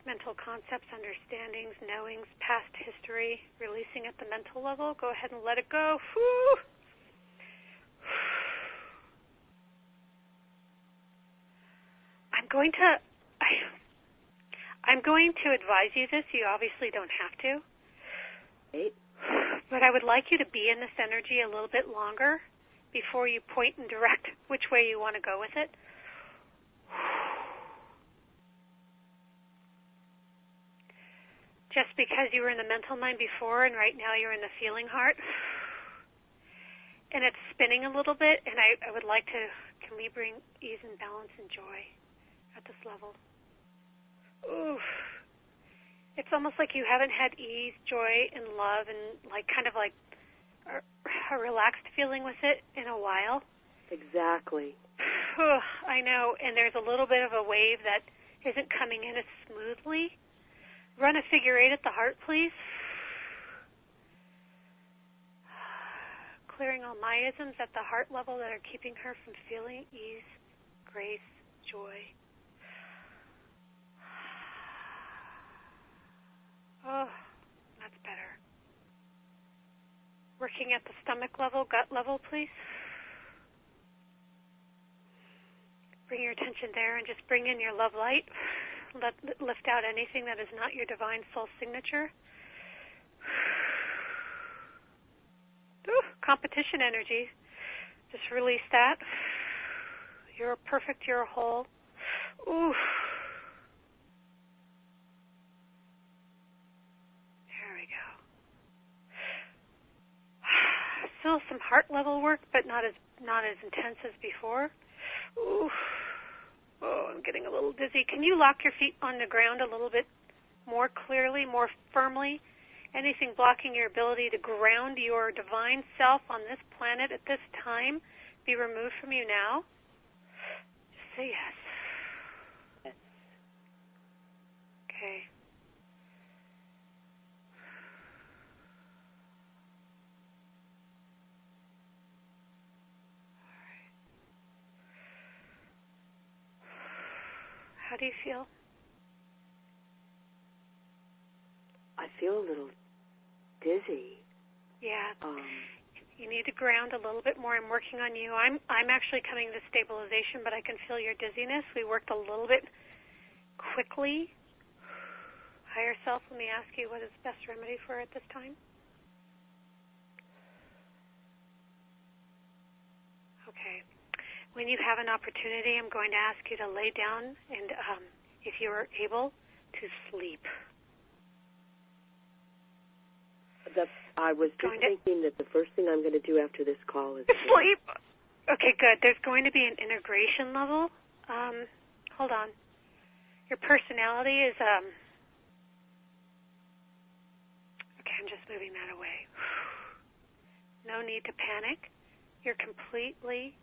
mental concepts, understandings, knowings, past history. Releasing at the mental level. Go ahead and let it go. I'm going to advise you this. You obviously don't have to. Right. But I would like you to be in this energy a little bit longer before you point and direct which way you want to go with it. Just because you were in the mental mind before and right now you're in the feeling heart, and it's spinning a little bit, and I would like to, can we bring ease and balance and joy at this level? Oof. It's almost like you haven't had ease, joy, and love, and kind of like a relaxed feeling with it in a while. Exactly. I know, and there's a little bit of a wave that isn't coming in as smoothly. Run a figure 8 at the heart, please. Clearing all miasms at the heart level that are keeping her from feeling ease, grace, joy. Oh, that's better. Working at the stomach level, gut level, please. Bring your attention there and just bring in your love light. Lift out anything that is not your divine soul signature. Ooh, competition energy. Just release that. You're perfect, you're whole. Ooh. There we go. Still some heart level work, but not as intense as before. Ooh. Oh, I'm getting a little dizzy. Can you lock your feet on the ground a little bit more clearly, more firmly? Anything blocking your ability to ground your divine self on this planet at this time be removed from you now? Just say yes. Yes. Okay. How do you feel? I feel a little dizzy. Yeah. You need to ground a little bit more. I'm working on you. I'm actually coming to stabilization, but I can feel your dizziness. We worked a little bit quickly. Higher self, let me ask you, what is the best remedy for it this time? Okay. When you have an opportunity, I'm going to ask you to lay down and, if you are able, to sleep. I was just thinking that the first thing I'm going to do after this call is sleep. Okay, good. There's going to be an integration level. Hold on. Your personality is, okay, I'm just moving that away. No need to panic. You're completely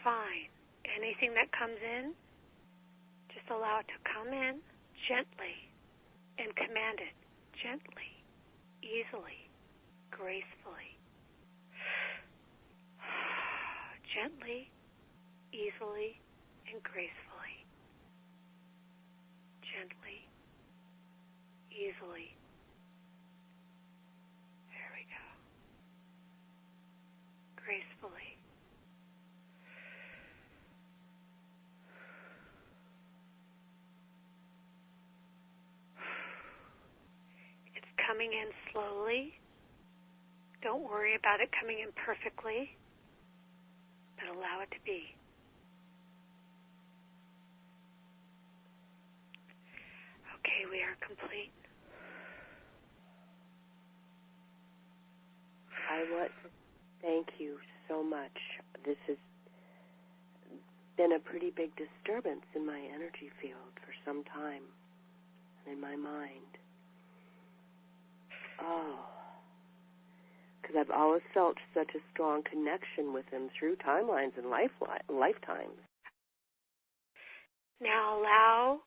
fine. Anything that comes in, just allow it to come in gently and command it gently, easily, gracefully. Gently, easily, and gracefully. Gently, easily. There we go. Gracefully. It's coming in slowly. Don't worry about it coming in perfectly, but allow it to be. Okay, we are complete. I want to thank you so much. This has been a pretty big disturbance in my energy field for some time, and in my mind. Oh, because I've always felt such a strong connection with him through timelines and lifetimes. Now allow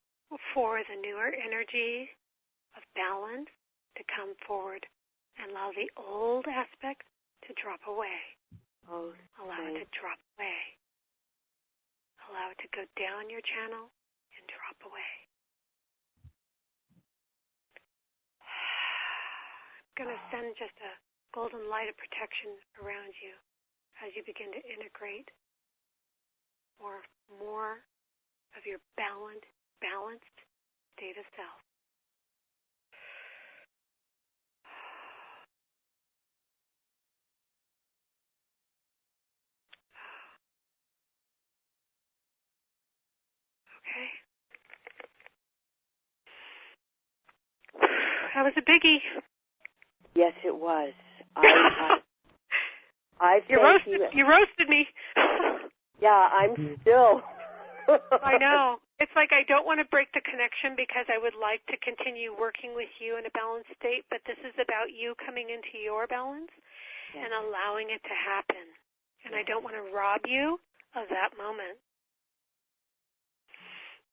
for the newer energy of balance to come forward and allow the old aspect to drop away. Oh, allow it to drop away. Allow it to go down your channel and drop away. I'm going to send just a golden light of protection around you as you begin to integrate more of your balanced state of self. Okay. That was a biggie. Yes, it was. I you roasted me. Yeah, I'm still. I know. It's like I don't want to break the connection because I would like to continue working with you in a balanced state, but this is about you coming into your balance and allowing it to happen. And I don't want to rob you of that moment.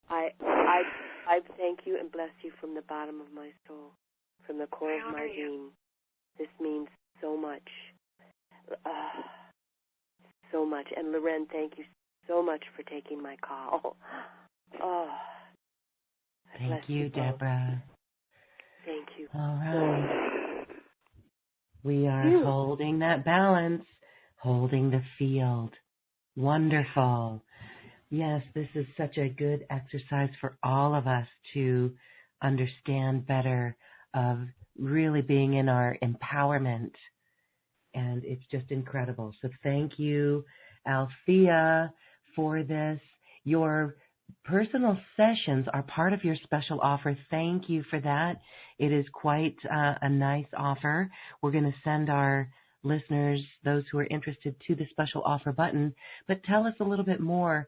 I thank you and bless you from the bottom of my soul, from the core of my being. This means so much. So much. And Loren, thank you so much for taking my call. Thank you, Deborah. Thank you. All right. We are holding that balance, holding the field. Wonderful. Yes, this is such a good exercise for all of us to understand better of really being in our empowerment. And it's just incredible. So thank you, Althea, for this. Your personal sessions are part of your special offer. Thank you for that. It is quite a nice offer. We're going to send our listeners, those who are interested, to the special offer button. But tell us a little bit more.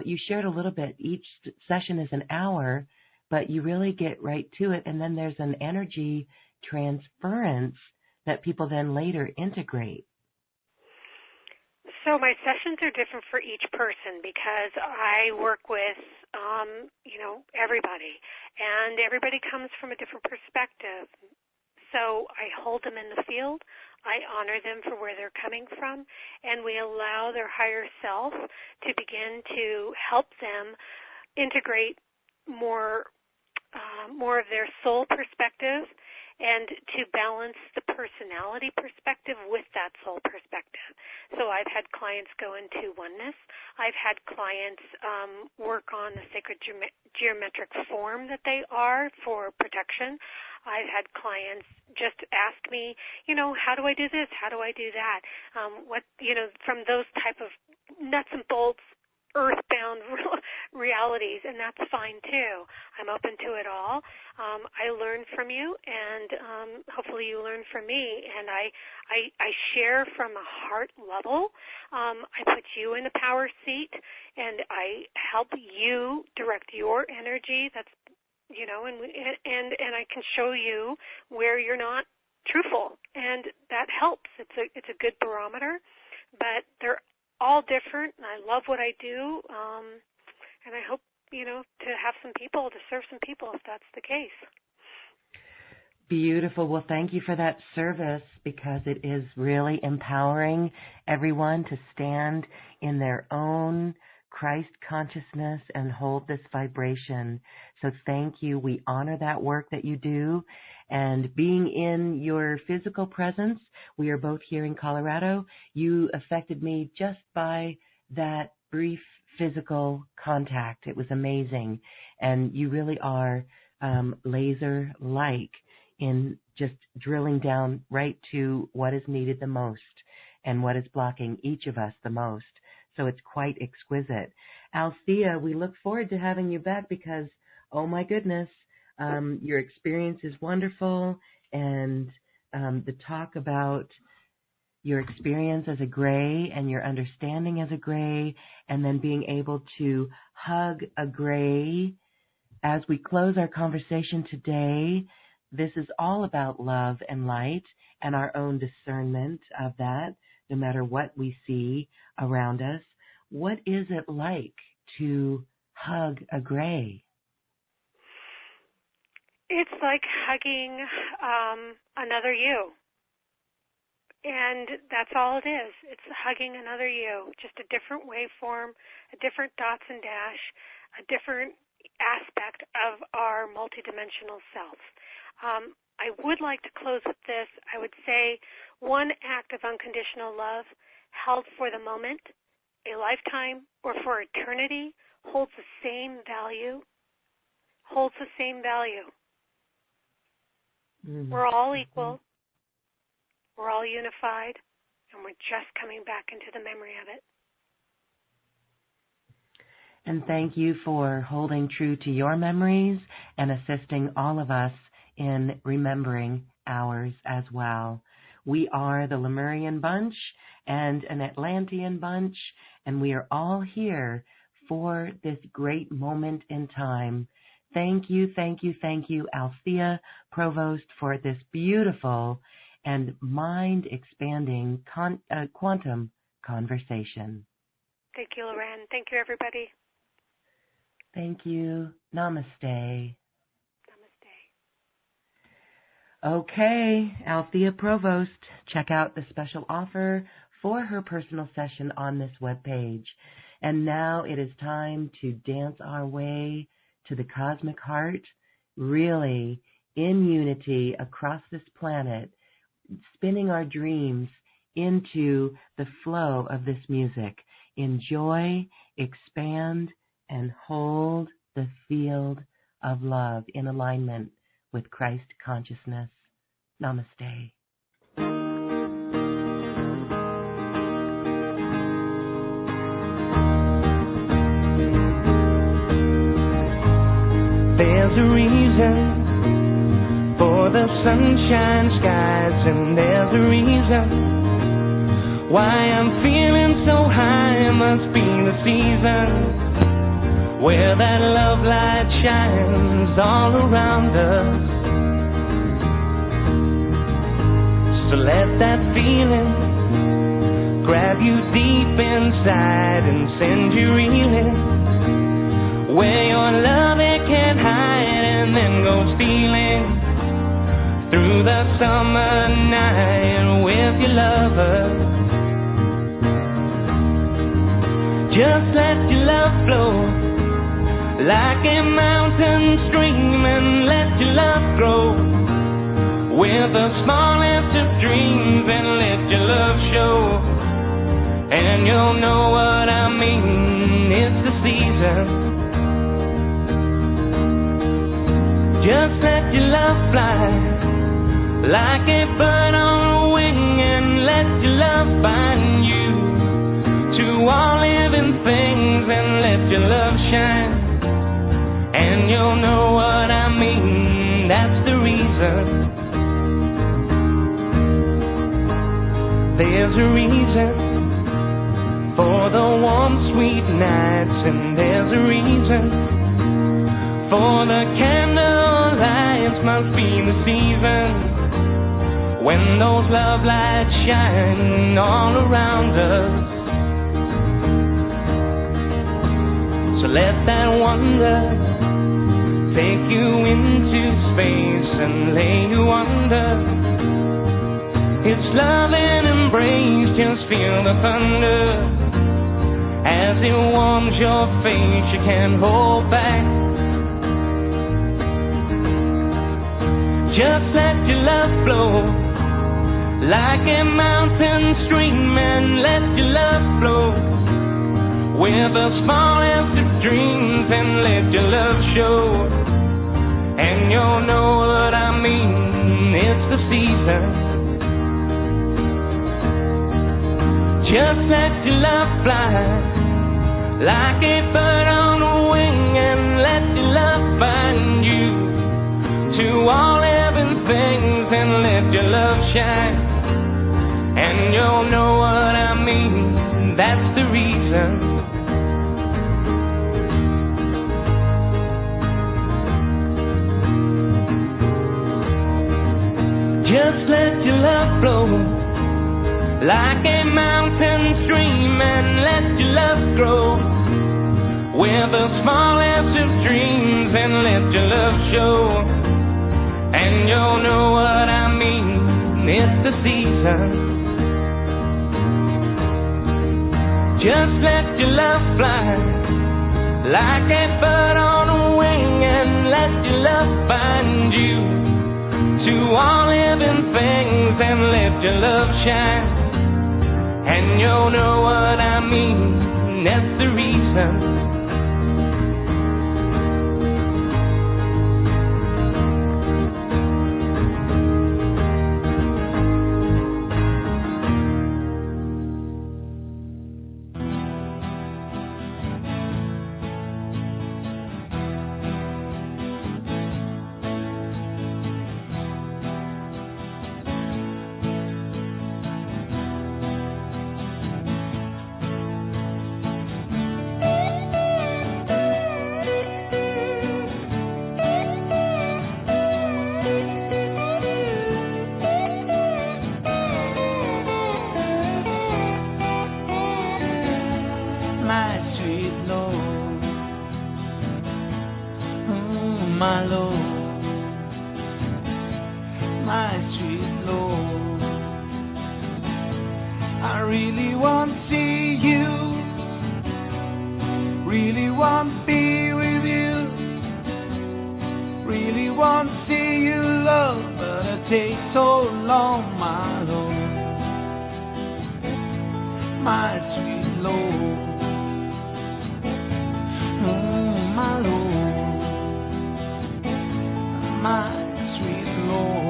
You shared a little bit. Each session is an hour, but you really get right to it. And then there's an energy transference that people then later integrate. So my sessions are different for each person because I work with, everybody, and everybody comes from a different perspective. So I hold them in the field, I honor them for where they're coming from, and we allow their higher self to begin to help them integrate more of their soul perspective and to balance the personality perspective with that soul perspective. So I've had clients go into oneness. I've had clients work on the sacred geometric form that they are for protection. I've had clients just ask me, how do I do this? How do I do that? From those type of nuts and bolts, earthbound realities, and that's fine too. I'm open to it all. I learn from you, and hopefully you learn from me. And I share from a heart level. I put you in the power seat, and I help you direct your energy. That's and I can show you where you're not truthful, and that helps. It's a good barometer, but they're all different, and I love what I do, and I hope, to have some people, to serve some people if that's the case. Beautiful. Well, thank you for that service, because it is really empowering everyone to stand in their own Christ consciousness and hold this vibration. So thank you. We honor that work that you do. And being in your physical presence, we are both here in Colorado. You affected me just by that brief physical contact. It was amazing. And you really are laser-like in just drilling down right to what is needed the most and what is blocking each of us the most. So it's quite exquisite. Althea, we look forward to having you back because, oh my goodness, your experience is wonderful, and the talk about your experience as a gray and your understanding as a gray, and then being able to hug a gray. As we close our conversation today, this is all about love and light and our own discernment of that, no matter what we see around us. What is it like to hug a gray? It's like hugging another you. And that's all it is. It's hugging another you, just a different waveform, a different dots and dash, a different aspect of our multidimensional self. I would like to close with this. I would say one act of unconditional love held for the moment, a lifetime, or for eternity holds the same value. Mm-hmm. We're all equal. We're all unified, and we're just coming back into the memory of it. And thank you for holding true to your memories and assisting all of us in remembering ours as well. We are the Lemurian Bunch and an Atlantean Bunch, and we are all here for this great moment in time. Thank you, Althea Provost, for this beautiful and mind-expanding quantum conversation. Thank you, Loren. Thank you, everybody. Thank you. Namaste. Namaste. Okay, Althea Provost, check out the special offer for her personal session on this webpage. And now it is time to dance our way to the cosmic heart, really in unity across this planet, spinning our dreams into the flow of this music. Enjoy, expand, and hold the field of love in alignment with Christ consciousness. Namaste. There's a reason for the sunshine skies, and there's a reason why I'm feeling so high. Must be the season where that love light shines all around us. So let that feeling grab you deep inside and send you reeling where your love it can't hide, and then go stealing through the summer night with your lover. Just let your love flow like a mountain stream, and let your love grow with the smallest of dreams, and let your love show, and you'll know what I mean. It's the season. Just let your love fly like a bird on a wing, and let your love bind you to all living things, and let your love shine, and you'll know what I mean. That's the reason. There's a reason for the warm, sweet nights, and there's a reason for the candle lights. Must be the season when those love lights shine all around us. So let that wonder take you into space and lay you under its loving embrace. Just feel the thunder as it warms your face. You can't hold back. Just let your love flow like a mountain stream, and let your love flow with the smallest of dreams, and let your love show, and you'll know what I mean. It's the season. Just let your love fly like a bird on a wing, and let your love bind you to all living things, and let your love shine, and you'll know what I mean. That's the reason. Just let your love flow like a mountain stream, and let your love grow with the smallest of dreams, and let your love show, and you'll know what I mean. It's the season. Just let your love fly like a bird on a wing, and let your love bind you to all living things, and let your love shine, and you'll know what I mean. That's the reason. really want to see you, really want to be with you, really want to see you, love, but it takes so long, my Lord, my sweet Lord, my Lord, my sweet Lord.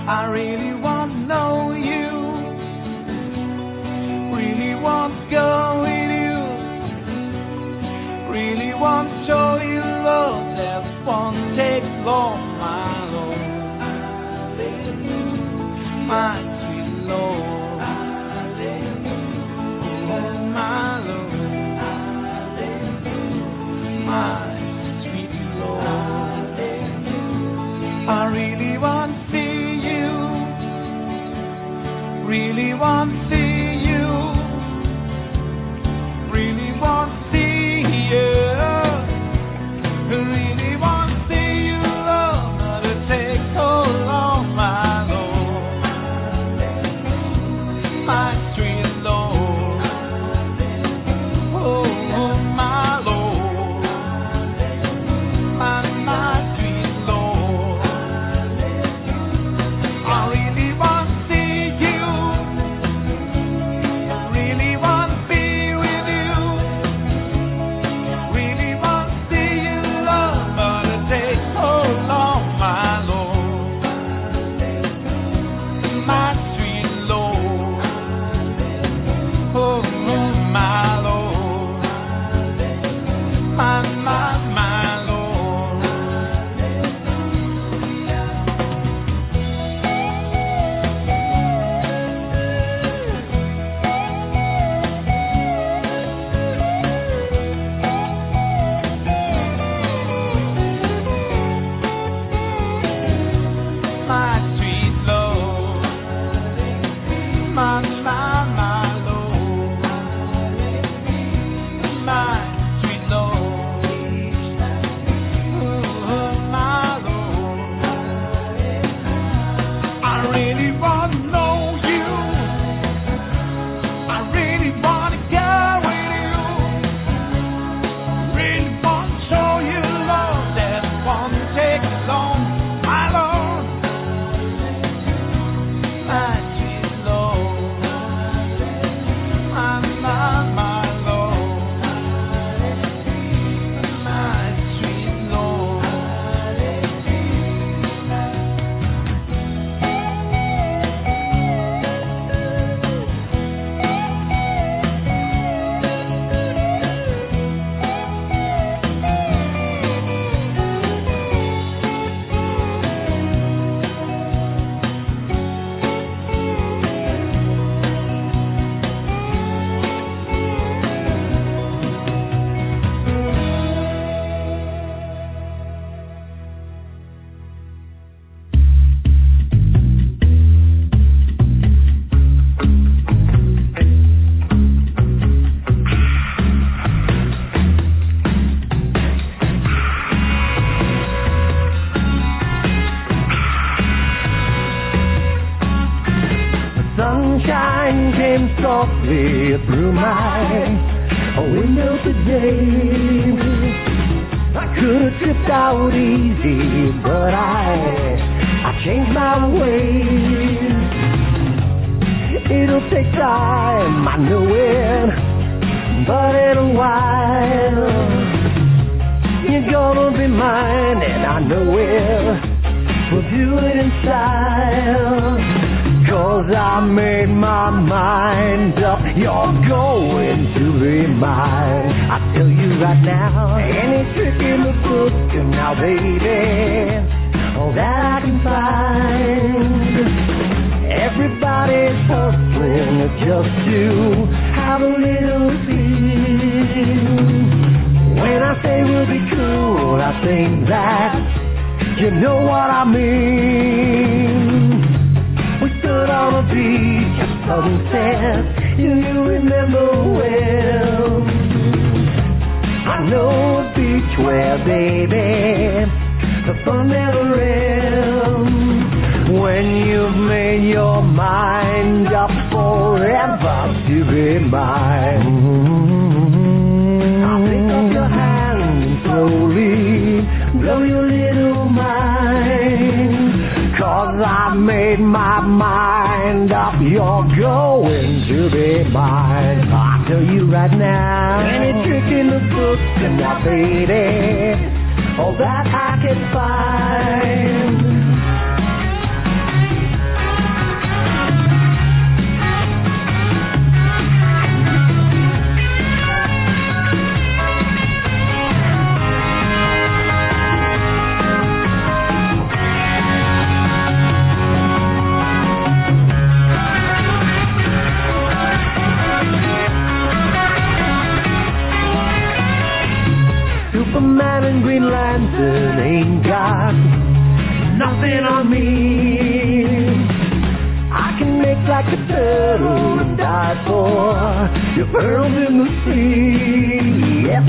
I really want to know you, really want to go with you, really want to show you love that won't take long, my Lord, my sweet Lord, my Lord, my sweet Lord. I really want to see you, really want to see you, really want to see you, really want to see you, love, but it takes so long, my Lord, my sweet Lord, oh, my Lord, my sweet Lord. I really want to see you, really want to be with you, really want to see you, love, but it takes so long, my Lord, my sweet Lord, oh, my Lord, my Lord. My sweet Lord, my Lord, my sweet Lord, oh, my Lord. I really want to know you, I really want to go with you, really want to show you love that won't take long, my Lord, my sweet Lord, my Lord, my sweet Lord. Sunshine came softly through my window today. I could have tripped out easy, but I changed my ways. It'll take time, I know it, but in a while you're gonna be mine, and I know it. We'll do it in style, 'cause I made my mind up. You're going to be mine. I tell you right now, any trick in the book now, baby, all that I can find. Everybody's hustling just to have a little feel. When I say we'll be cool, I think that you know what I mean. We stood on a beach at sunset, you remember well. I know a beach where, baby, the fun never ends. when you've made your mind up forever to be mine. I'll pick up your hand and slowly blow your little mind. 'Cause I made my mind up, you're going to be mine. I'll tell you right now, any trick in the book and now, baby, all that I can find. Superman and Green Lantern ain't got nothing on me. I can make like a turtle and dive for your pearls in the sea. Yep,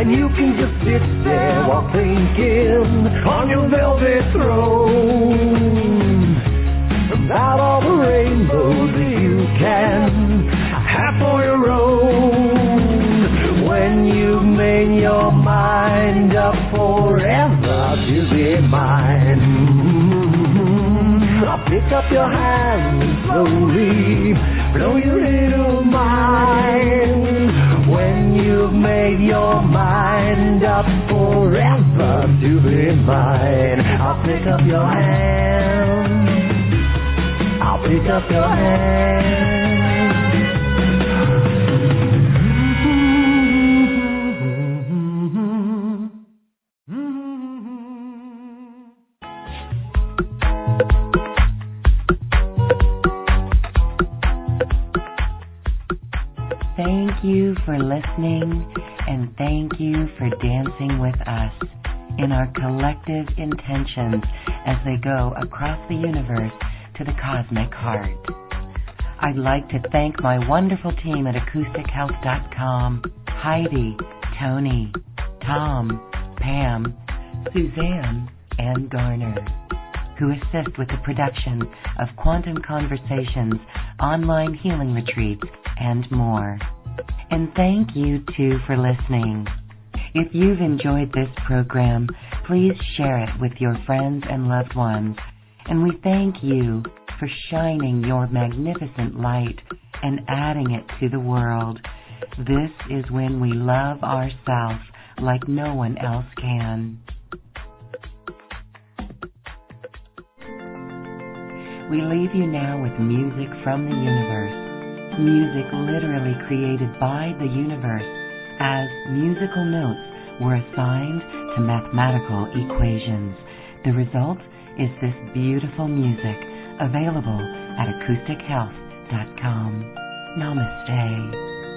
and you can just sit there while thinking on your velvet throne about all the rainbows that you can have for your own. When you've made your mind up forever to be mine, I'll pick up your hand and slowly blow your little mind. When you've made your mind up forever to be mine, I'll pick up your hand. I'll pick up your hand. Thank you for listening, and thank you for dancing with us in our collective intentions as they go across the universe to the cosmic heart. I'd like to thank my wonderful team at AcousticHealth.com, Heidi, Tony, Tom, Pam, Suzanne, and Garner, who assist with the production of Quantum Conversations, online healing retreats, and more. And thank you, too, for listening. If you've enjoyed this program, please share it with your friends and loved ones. And we thank you for shining your magnificent light and adding it to the world. This is when we love ourselves like no one else can. We leave you now with music from the universe. Music literally created by the universe, as musical notes were assigned to mathematical equations. The result is this beautiful music, available at AcousticHealth.com. Namaste.